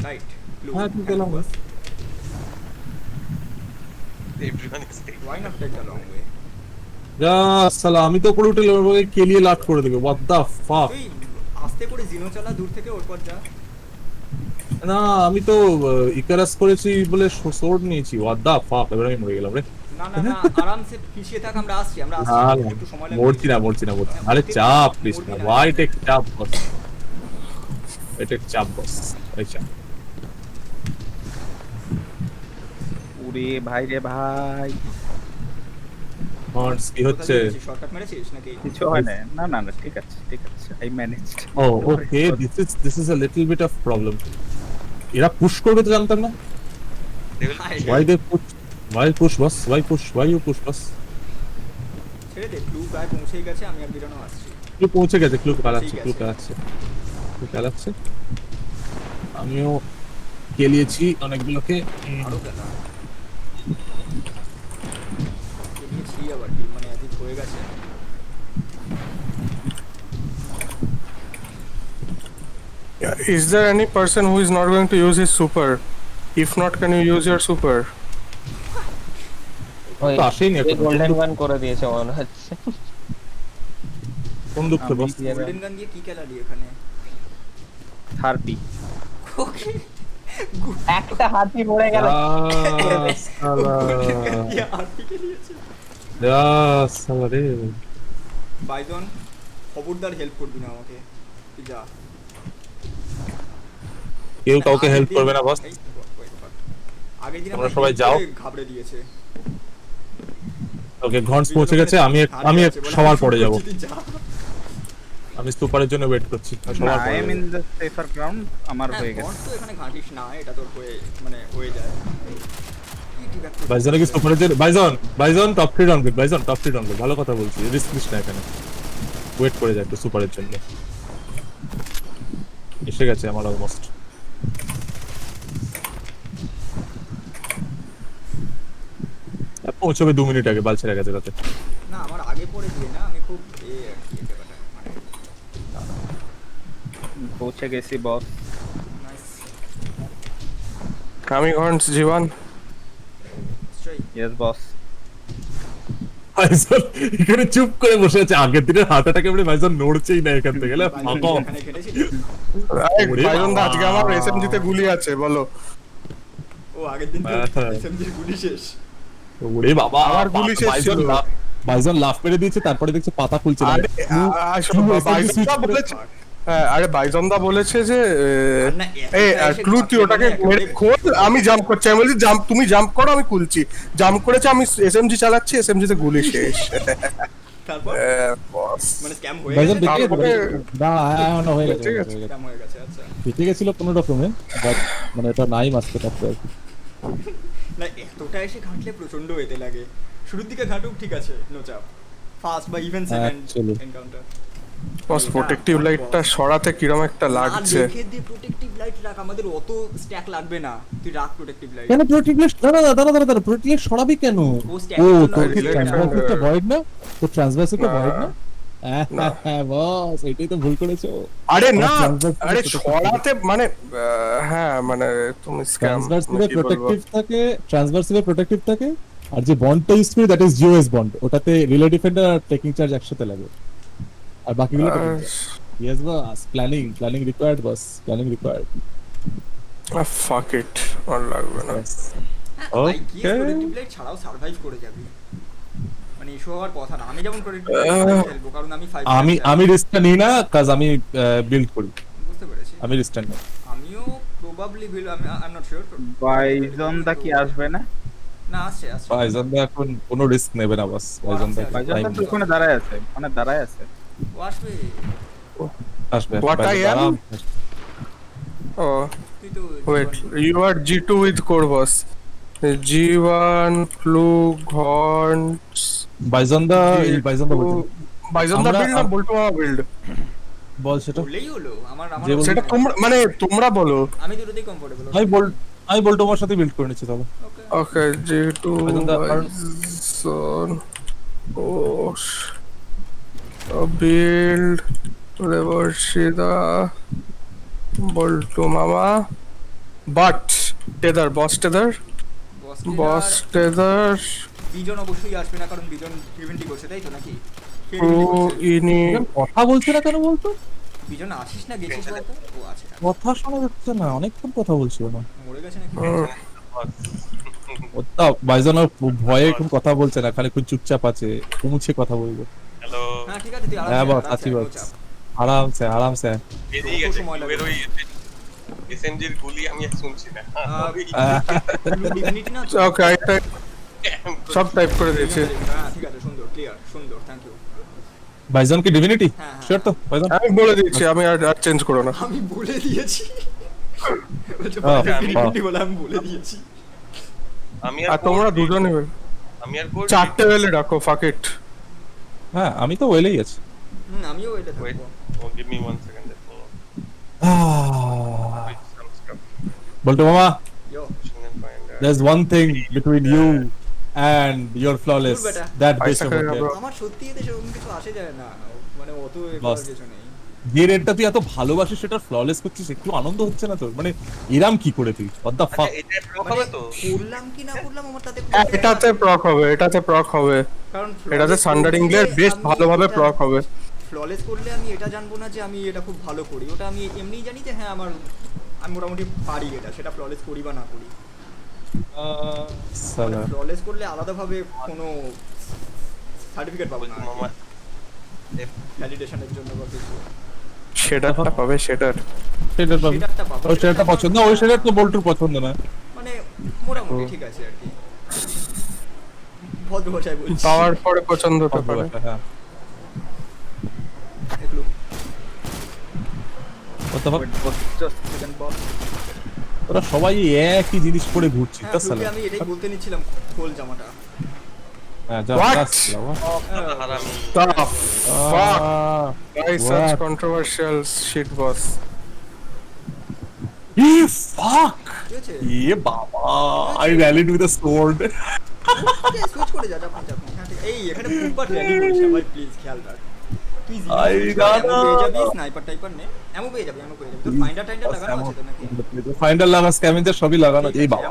Right. Blue. হ্যাঁ, তুই and তো long way। first. Everyone is taking. Why not take the long way? যা সালা, আমি তো উপরে উঠে লোকে কেলিয়ে লাট করে দেবে। হোয়াট দা ফাক। তুই আস্তে করে জিনো চালা দূর থেকে, ওর পর যা। না আমি তো ইকারাস করেছি বলে সোর্ড নিয়েছি। হোয়াট দা ফাক, এবার আমি মরে গেলাম রে। না না না, আরামসে পিছিয়ে থাক, আমরা আসছি। না, একটু সময় লাগবে। মরছি না। আরে চাপ প্লিজ না, ওয়াই টেক চাপ বস, এটা চাপ বস, এই চাপ। ওরে ভাই রে ভাই, হর্স কি হচ্ছে? শর্টকাট মেরেছিস নাকি? কিছু হয় না। না না না, ঠিক আছে ঠিক আছে, I managed. Oh okay, this is a little bit of problem. এরা পুশ করবে তো জানতাম না। They will Why they push? Why push boss? Why push? Why you push boss? ছেড়ে দে, ক্লু প্রায় পৌঁছেই গেছে, আমি আর বেরোনো আসছি। ক্লু পৌঁছে গেছে, ক্লু ঠিক চালাচ্ছে। আমিও কেলিয়েছি অনেকগুলোকে। আরো গেলাম। কেলিয়েছি আবার কি, মানে এদিক হয়ে গেছে। Is there any person who is not going to use his super? If not, can you use your super? ওই তো আসেই না এখন। গোল্ডেন গান করে দিয়েছে মনে হচ্ছে। কোন দুঃখে বস? গোল্ডেন গান দিয়ে কি খেলালি এখানে? থার্পি ওকে, একটা হাতি পড়ে গেল। আরতি খেলিয়েছে। রে বাইজন, খবরদার হেল্প করবি না আমাকে, তুই যা। কেউ কাউকে হেল্প করবে না বস। আগের দিন তোমরা সবাই যাও। ঘাবড়ে দিয়েছে। ওকে, ঘন্স পৌঁছে গেছে। আমি সবার পরে যাব। আমি সুপারের জন্য ওয়েট করছি। সবার আই পরে am in the safer ground, আমার হয়ে গেছে। তো এখানে ঘাঁটিস না, এটা তোর হয়ে যায়। বাইজন কি সুপারের জন্য? Bizon top 3 round, Bizon top 3 round. ভালো কথা বলছি, রিস্ক নিস না এখানে। ওয়েট করে যায় তো সুপারের জন্য। এসে গেছে আমার অলমোস্ট। পৌঁছবে 2 মিনিট আগে, বাল ছেড়ে গেছে তাতে। না, আমার আগে পড়ে দিয়ে না, আমি খুব আর কি ব্যাপারটা মানে পৌঁছে গেছি boss. Nice. Coming on, Jivan. নিশ্চয়ই। Yes boss. বাইজন এখানে চুপ করে বসে আছে। আগের দিনের হার্ট অ্যাটাকে বলে বাইজন নড়ছেই না এখান থেকে। এখানে খেটেছিলি? বাইজন দা, আজকে আমার SMG তে গুলি আছে, বলো। ও আগের দিন এসএমজির গুলি শেষ। ওরে বাবা, আমার গুলি শেষ ছিল। বাইজন লাফ মেরে দিয়েছে, তারপরে দেখছে পাতা খুলছে না। বাইজন দা বলেছে, হ্যাঁ, আরে বাইজন দা বলেছে যে না, এই ক্লু তুই ওটাকে মেরে খোল, আমি জাম্প করছি। আমি বলছি জাম্প, তুমি জাম্প করো, আমি খুলছি। জাম্প করেছে, আমি SMG চালাচ্ছি, SMG তে গুলি শেষ। তারপর বস মানে স্ক্যাম হয়ে বাইজন গেছে। দেখে না এখনো হয়ে গেছে, ঠিক আছে। স্ক্যাম হয়ে গেছে, আচ্ছা। ঠিক গেছিল কোনো রকমে, বাট মানে এটা নাই মাস্কে তারপরে আর কি। না, এতটা এসে ঘাঁটলে প্রচন্ড এতে লাগে। শুরুর দিকে ঘাঁটুক, ঠিক আছে, নো চাপ। ফার্স্ট বা ইভেন সেকেন্ড Actually. এনকাউন্টার। বস প্রোটেক্টিভ লাইটটা সরাতে কিরম একটা লাগছে। দেখে দিয়ে প্রোটেক্টিভ লাইট রাখ, আমাদের অত স্ট্যাক লাগবে না, তুই রাখ প্রোটেক্টিভ লাইট। কেন প্রোটেক্টিভ লাইট? দাঁড়া প্রোটেক্টিভ লাইট সরাবি কেন? ও ও stack তোর কি জন্য ট্রান্সভার্সিটা ভয়েড না? তোর ট্রান্সভার্সিটা না। ভয়েড না? বস এটাই তো ভুল করেছো। আরে না, Transversive আরে protective সরাতে মানে হ্যাঁ, মানে তুমি স্ক্যাম ট্রান্সভার্সিভে প্রোটেক্টিভ থাকে, ট্রান্সভার্সিভে প্রোটেক্টিভ থাকে। আর যে বন্ডটা ইউজ করি দ্যাট ইজ জিওএস বন্ড, ওটাতে relay defender are taking charge একসাথে লাগে। আর বাকিগুলো ইয়েস বস, প্ল্যানিং রিকোয়ার্ড বস, প্ল্যানিং রিকোয়ার্ড। ফাক ইট, আর লাগবে না। আই গেস প্রোটেক্টিভ লাইট ছাড়াও সার্ভাইভ করে যাবে, মানে ইস্যু হওয়ার কথা না। আমি যেমন প্রোটেক্টিভ লাইট খেলবো কারণ আমি 5 আমি রিস্কটা নিই না, কাজ আমি বিল্ড করি, বুঝতে পেরেছি। আমি রিস্কটা নিই। আমিও প্রবাবলি উইল, আমি I am not sure. Bizon দা কি আসবে না? না আসছে ভাইজান দা এখন কোনো রিস্ক নেবে না, বাস ভাইজান দা বাইজন দা তো ওখানে দাঁড়ায় আছে, ওখানে দাঁড়ায় আছে। ও আসবে। আসবে। What I am? Oh, তুই তো wait. You are G2 with core boss. G1, Flug, Haunts. ভাইজান দা এই ভাইজান দা বলতে Bison da build না বল্টু মামা build? বল সেটা। বললেই হলো। আমার সেটা তোমরা মানে তোমরা বলো। আমি দুটোতেই কমফোর্টেবল। আমি বল তোমার সাথে বিল্ড করে নিচ্ছি তাহলে। Okay, G2 Bison da Bison. Build Levorshida বল্টু মামা but tether boss tether বিজন অবশ্যই আসবে না কারণ বিজন ইভেন্টই করছে তাই তো নাকি? ইনি কথা বলছে না কেন বলতো? বিজন আসিস না গেছিস বলতো? ও আছে না। কথা শোনা যাচ্ছে না, অনেকক্ষণ কথা বলছিল না। মরে গেছে নাকি? ওটা ভাইজান ভয়ে খুব কথা বলছে না, খালি খুব চুপচাপ আছে, মুছে কথা বলবে। হ্যালো। হ্যাঁ ঠিক আছে তুই হ্যাঁ বাস আছি বাস, আরামসে আরামসে। এদিকে গেছে এর ওই এসএমজির গুলি আমি আর শুনছি না। ডিভিনিটি না। ওকে আই টাইপ সব টাইপ করে দিয়েছি। হ্যাঁ ঠিক আছে, সুন্দর, ক্লিয়ার, সুন্দর, থ্যাংক ইউ। ভাইজান কি ডিভিনিটি? শিওর তো ভাইজান? আমি বলে দিচ্ছি, আমি আর চেঞ্জ করো না। আমি বলে দিয়েছি। ডিভিনিটি বলে আমি বলে দিয়েছি। আর তোমরা দুজন নেবে। আমি আর গোল্ড চারটে ওয়েলে রাখো ফাক ইট। হ্যাঁ আমি তো ওয়েলেই আছি। আমিও এটা থাকবো। ও গিভ মি 1 সেকেন্ড। বলতো মামা, Yo. there's one thing between you and your flawless, that bitch over there. আমার সত্যি এতে সেরকম কিছু আসে যায় না, মানে অত এবার কিছু নেই। যে রেডটা তুই এত ভালোবাসিস সেটা ফ্ললেস করছিস, একটু আনন্দ হচ্ছে না তোর? মানে এরাম কি করে তুই? what the fuck? এটা প্রক হবে তো? করলাম কি না করলাম আমার তাতে এটাতে প্রক হবে, কারণ এটাতে সান্ডারিং এর বেশ ভালোভাবে প্রক হবে। ফ্ললেস করলে আমি এটা জানবো না যে আমি এটা খুব ভালো করি, ওটা আমি এমনিই জানি যে হ্যাঁ আমি মোটামুটি পারি এটা, সেটা ফ্ললেস করি বা না করি। ফ্ললেস করলে আলাদাভাবে কোনো সার্টিফিকেট পাবো না ভ্যালিডেশনের জন্য বা কিছু। সেটাটা পাবে, সেটা পাবে। ওই সেটা পছন্দ, ওই সেটা তো বল্টুর পছন্দ না। মানে মোটামুটি ঠিক আছে আর কি, ভদ্র ভাষায় বলছি। পাওয়ার পরে পছন্দ হতে পারে। হ্যাঁ একটু what the fuck? ওরা সবাই একই জিনিস পরে ঘুরছে তার সালা। আমি এটাই বলতে নিছিলাম, খোল জামাটা। হ্যাঁ যা বাস fuck guys, such controversial shit boss. fuck ये बाबा I rallied with a sword. Switch করে যা আপনি। হ্যাঁ ঠিক, এই এখানে ফুটপাত র্যালি করিস না ভাই, প্লিজ খেয়াল রাখ। তুই পেয়ে যাবি, স্নাইপার টাইপার নে, এমন পেয়ে যাবি। তোর ফাইন্ডার লাগানো আছে তো নাকি? ফাইন্ডার লাগা, স্ক্যাভেঞ্জার সবই লাগানো। এই বাবা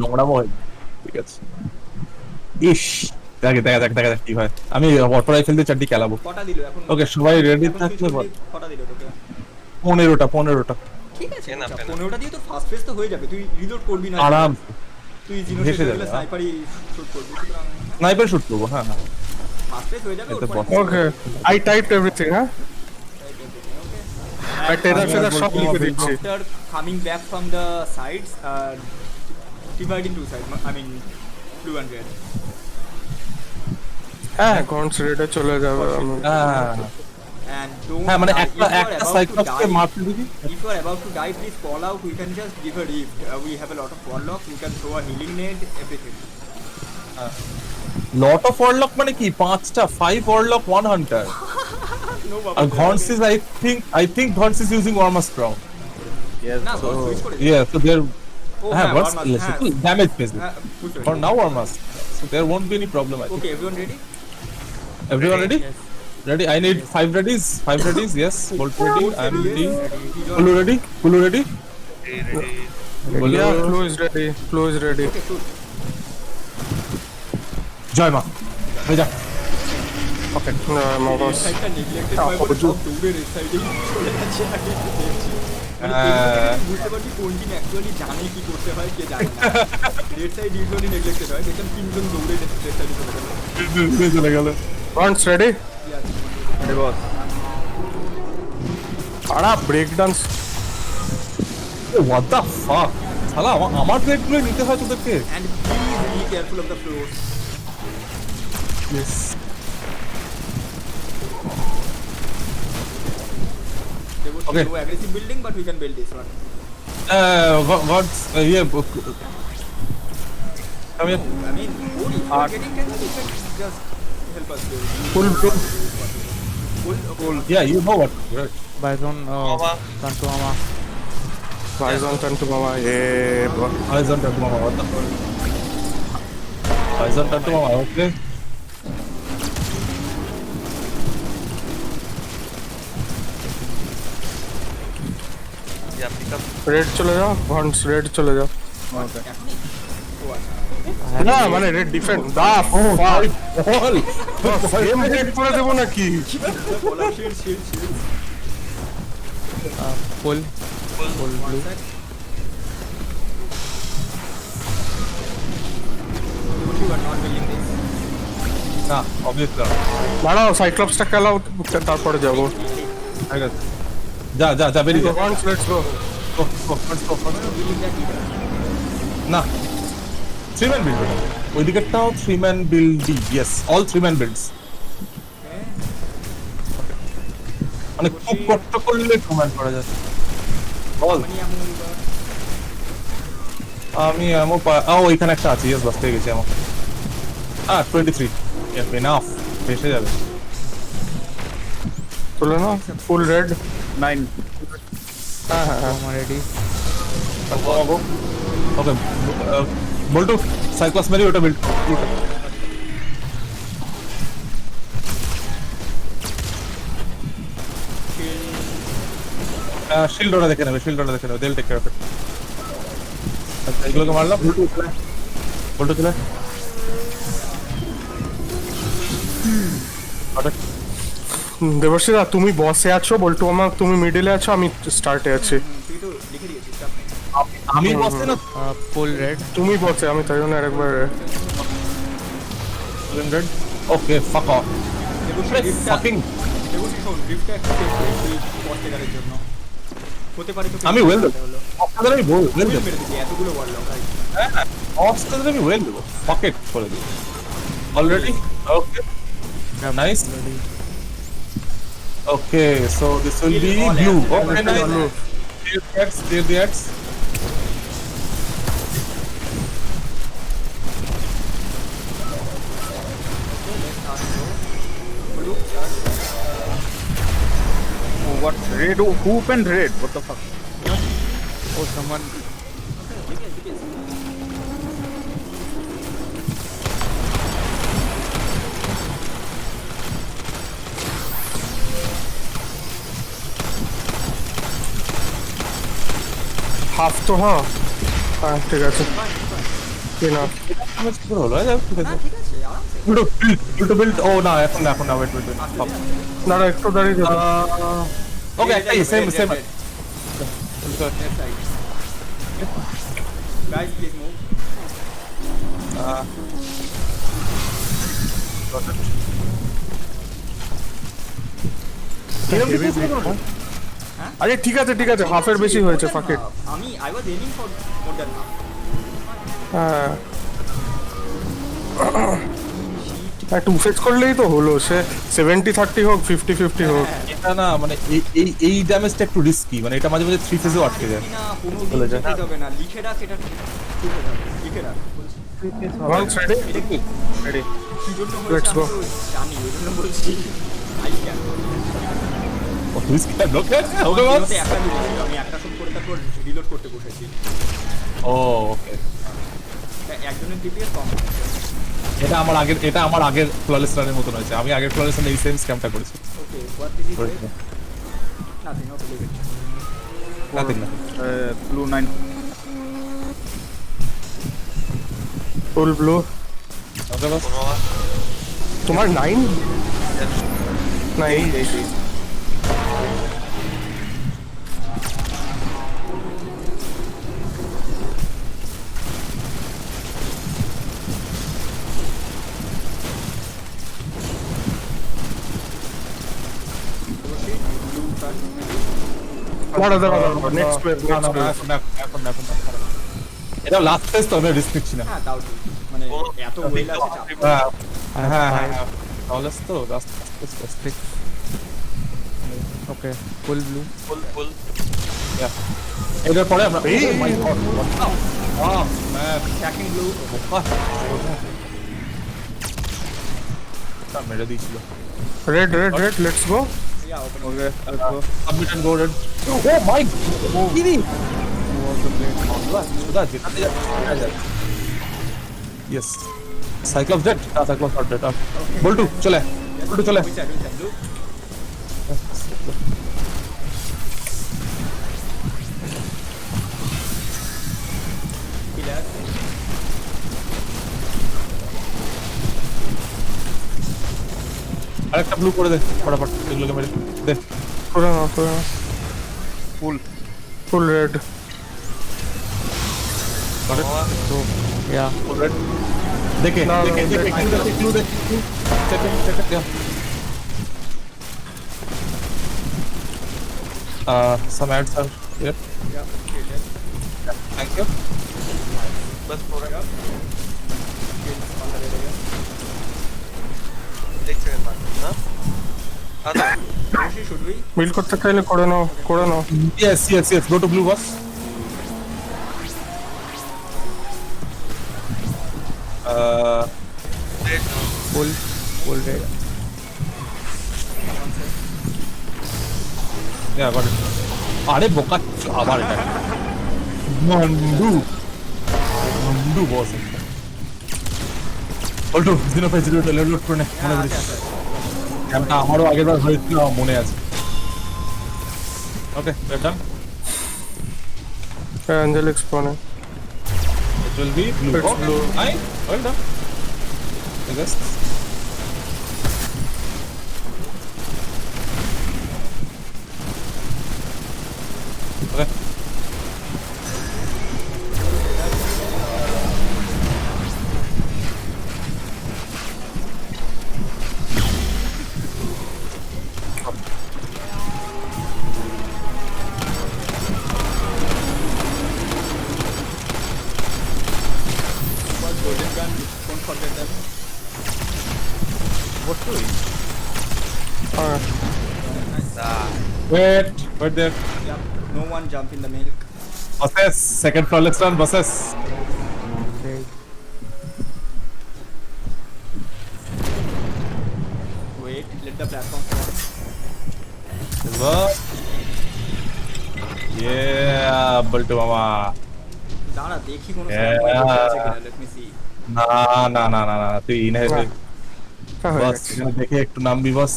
নোংরামো হয়। ঠিক আছে ইস, দেখা কি হয়। আমি অটো রাইফেল দিয়ে চারটি খেলাবো। কটা দিল এখন? ওকে সবাই রেডি থাকলে বল। কটা দিল তোকে? 15টা ঠিক আছে, 15টা দিয়ে তো ফার্স্ট ফেজ তো হয়ে যাবে, তুই রিলোড করবি না আরাম। তুই জিনো শেষ হলে স্নাইপারই শুট করবি। স্নাইপার শুট করব। হ্যাঁ ফার্স্ট ফেজ হয়ে যাবে। Okay I typed everything. হ্যাঁ I tell সব লিখে দিচ্ছি। After coming back from the sides, divide into two sides. I mean, blue and red. হ্যাঁ গন্স রেডে চলে যাবে। And don't. হ্যাঁ মানে একটা সাইক্লপসকে মারতে দিবি। If you are about to die, please fall out. We can just give a rift. We have a lot of warlock. You can throw a healing nade, everything. Lot of Warlock মানে কি? 5টা 5 Warlock 1 Hunter. No baba. And Gons is I think Gons is using Warma's Crown. Yes. Na, switch kore. Yeah, so there Warma's damage based. For now Warma's. So there won't be any problem I think. Okay, everyone ready? Everyone ready? Yes. Ready? I need 5 readies. 5 readies. Yes. Bolt ready. I'm ready. Kulu ready? Kulu ready? Yeah, Flo is ready. Okay, shoot. Joy Ma. Ready? Okay. No, my boss. Side neglected by what? Dude, side chole jaচ্ছে আগে দেখছি। মানে এগুলো দেখে তুই বুঝতে পারবি কোন টিম অ্যাকচুয়ালি জানে কি করতে হয় কে জানে না রেড সাইড ইউজুয়ালি নেগলেক্টেড হয় দেখলাম তিনজন দৌড়ে রেড সাইডে চলে গেল Guns ready? আড়া break dance what the fuck শালা আমার রেডগুলো নিতে হয় তোদেরকে and please be careful of the floors yes they would Okay. go aggressive building but we can build this one what's yeah come here I mean if we're getting 10 you can just help us build full full yeah you know what right Bison, Mama. Santo Mama. Bison turn to mama Horizon turn to mama what the fuck Horizon turn to mama okay Yeah, pick up. Red চলে যাও গন্স রেড চলে যাও না মানে রেড ডিফেন্ড দা all গেম রেড করে দেব নাকি shield Full. Full blue. you are not building this না obviously দাঁড়াও সাইক্লপসটা খেলাও তারপরে যাবো ঠিক আছে যা যা যা বেরিয়ে যা গন্স লেটস গো না 3 man build ওই দিকেরটাও 3 man build yes all 3 man builds মানে খুব কষ্ট করলে 2 man করা যায় বল আমি আমো এখানে একটা আছে ইয়েস বাস পেয়ে গেছি আমো 23 ইয়েস এনাফ এসে যাবে চলে না ফুল রেড 9 হ্যাঁ হ্যাঁ I'm ready. ওকে বল্টু সাইক্লাস মেরি ওটা বিল্ড শিল্ড ওটা দেখে নেবে দেল টেক কেয়ার অফ ইট আচ্ছা এগুলোকে মারলাম বল্টু চলে দেবশ্রীদা তুমি বসে আছো বল্টু আমার তুমি মিডলে আছো আমি স্টার্টে আছি তুই তো লিখে দিয়েছিস আমি বসতে না Full red. তুমি বসে আমি তাই জন্য আরেকবার ওকে ফাক অফ ফাকিং দেবশ্রী শোন ড্রিফটটা একটু চেক করে তুই পস্টেগারের জন্য হতে পারে তো আমি ওয়েল দেব আপনাদের আমি ওয়েল দেব মেরে দিবি এতগুলো ওয়ার্ড লক ভাই আপনাদের আমি ওয়েল দেব পকেট করে দেব already okay nice Okay, so this will be blue. Okay, nice. Clear the X. Oh, what red? Oh, hoop and red. What the fuck? Oh, someone. Half তো হ্যাঁ হ্যাঁ ঠিক আছে কি না পুরো হলো ঠিক আছে উল্টো বিল্ড ও না এখন না ওয়েট দাঁড়া একটু দাঁড়িয়ে যাও ওকে একটাই সেম guys please move আরে ঠিক আছে হাফের বেশি হয়েছে ফাকেট আমি I was aiming for more than half হ্যাঁ টু সেটস করলেই তো হলো সে 70-30 হোক 50-50 হোক এটা না মানে এই ড্যামেজটা একটু রিস্কি মানে এটা মাঝে মাঝে 3 ফেজেও আটকে যায় না কোনো দিন যেতে হবে না লিখে রাখ এটা ঠিক হবে লিখে রাখ ওয়ান সাইডে Ready? Let's go. জানি ওই জন্য বলছি আই ক্যান ও তুই স্ক্যান ওকে ওকে বস একটা দিয়েছিল আমি একটা শুট করে তারপর রিলোড করতে বসেছি ও ওকে একজনের ডিপিএস কম এটা আমার আগের ফ্ললেস রানের মতন হয়েছে আমি আগের ফ্ললেস রানে এই সেম স্ক্যামটা করেছি okay what did you say nothing okay leave it nothing Blue 9. Full blue okay boss তোমার 9 না 8 নেক্সট ওয়েভ না না না, এখন না, এখন না। এটা লাস্ট ফেজ তো আমি রিস্ক নিচ্ছি না। হ্যাঁ তাও ঠিক মানে এত ওয়েল আছে চাপ হ্যাঁ flawless তো last phase. Okay, full blue. Full. এটার পরে আমরা my god man taking blue মেরে দিয়েছিল। Red let's go yeah open Okay, let's go. Submit and go red. Oh my গিরি সুদা যেতে যাচ্ছে। Yes Cyclops dead. Cyclops not dead. বল্টু চলে চলে। which side blue killer আরেকটা ব্লু করে দে ফটাফট এগুলোকে মেরে দে। পুরো না ফুল রেড Yeah. দেখে না, দেখে না, দেখে ক্লু দে check some ads are here. yeah killer Thank you. बस थोड़ा kills on the red again एक सेकंड बाद ना आता Rishi, should we বিল করতে চাইলে করে নাও Yes. Go to blue boss. Full red. Yeah, got it. আরে বোকা আবার এটা মন্ডু বস বল্টু দিনো ফেসিলিটি লোড করে নে মনে করিস এটা আমারও আগের বার হয়েছিল আমার মনে আছে ওকে এটা অ্যাঞ্জেলিক স্পনে it will be blue It's blue. Nice. Well done I guess okay golden gun don't forget them what to nice wait there yeah no one jump in the milk bosses second flawless run bosses wait let the platform fall yeah বল্টু মামা দাঁড়া দেখি কোনো Yeah. স্ট্যান্ড আছে কিনা let me see না তুই ইনহে বস এখানে দেখে একটু নামবি বস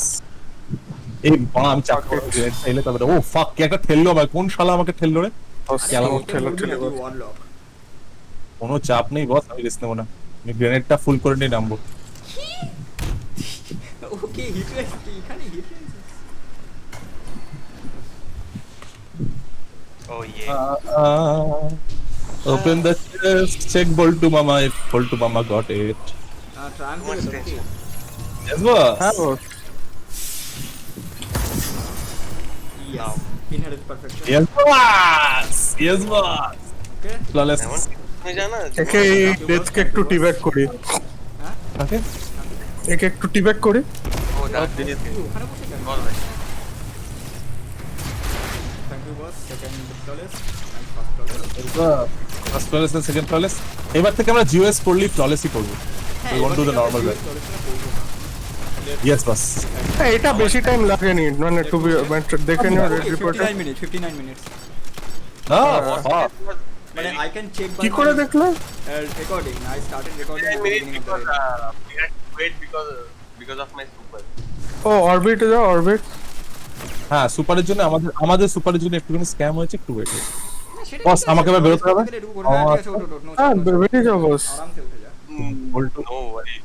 এই মা আমি চাপ করে চাইলে তবে ও ফাক কি একটা ঠেললো আমাকে কোন শালা আমাকে ঠেললো রে warlock কোনো চাপ নেই বস আমি রিস্ক নেবো না আমি গ্রেনেডটা ফুল করে নিয়ে নামবো okay hit rate এখানে hit rate oh yeah open the chest check Boltu mama if Boltu mama got it triumph yes boss yes inherit perfection yes boss okay flawless मैं जाना একে ডেথকে একটু টিব্যাক করি ওকে একে একটু টিব্যাক করি oh that is ওখানে বসে গেল all right thank you boss second flawless and first flawless first flawless না সেকেন্ড ফ্ললেস এবার থেকে আমরা জিওএস করলি ফ্ললেসই করব we won't do the normal way yes boss এটা বেশি টাইম লাগেনি মানে টু বি দেখে নিও রেড রিপোর্টে 59 minutes না মানে I can check by কি করে দেখলে recording I started recording at the minute beginning of the because raid. we had to wait because of my super ও অরবিটে যাও অরবিট হ্যাঁ সুপারের জন্য আমাদের সুপারের জন্য একটুখানি স্ক্যাম হয়েছে একটু ওয়েট সেটা বস আমাকে এবার বেরোতে হবে একটু করে না ঠিক আছে ওঠ হ্যাঁ বেরিয়ে যাও বস আরামসে উঠে যা বল্টু no worry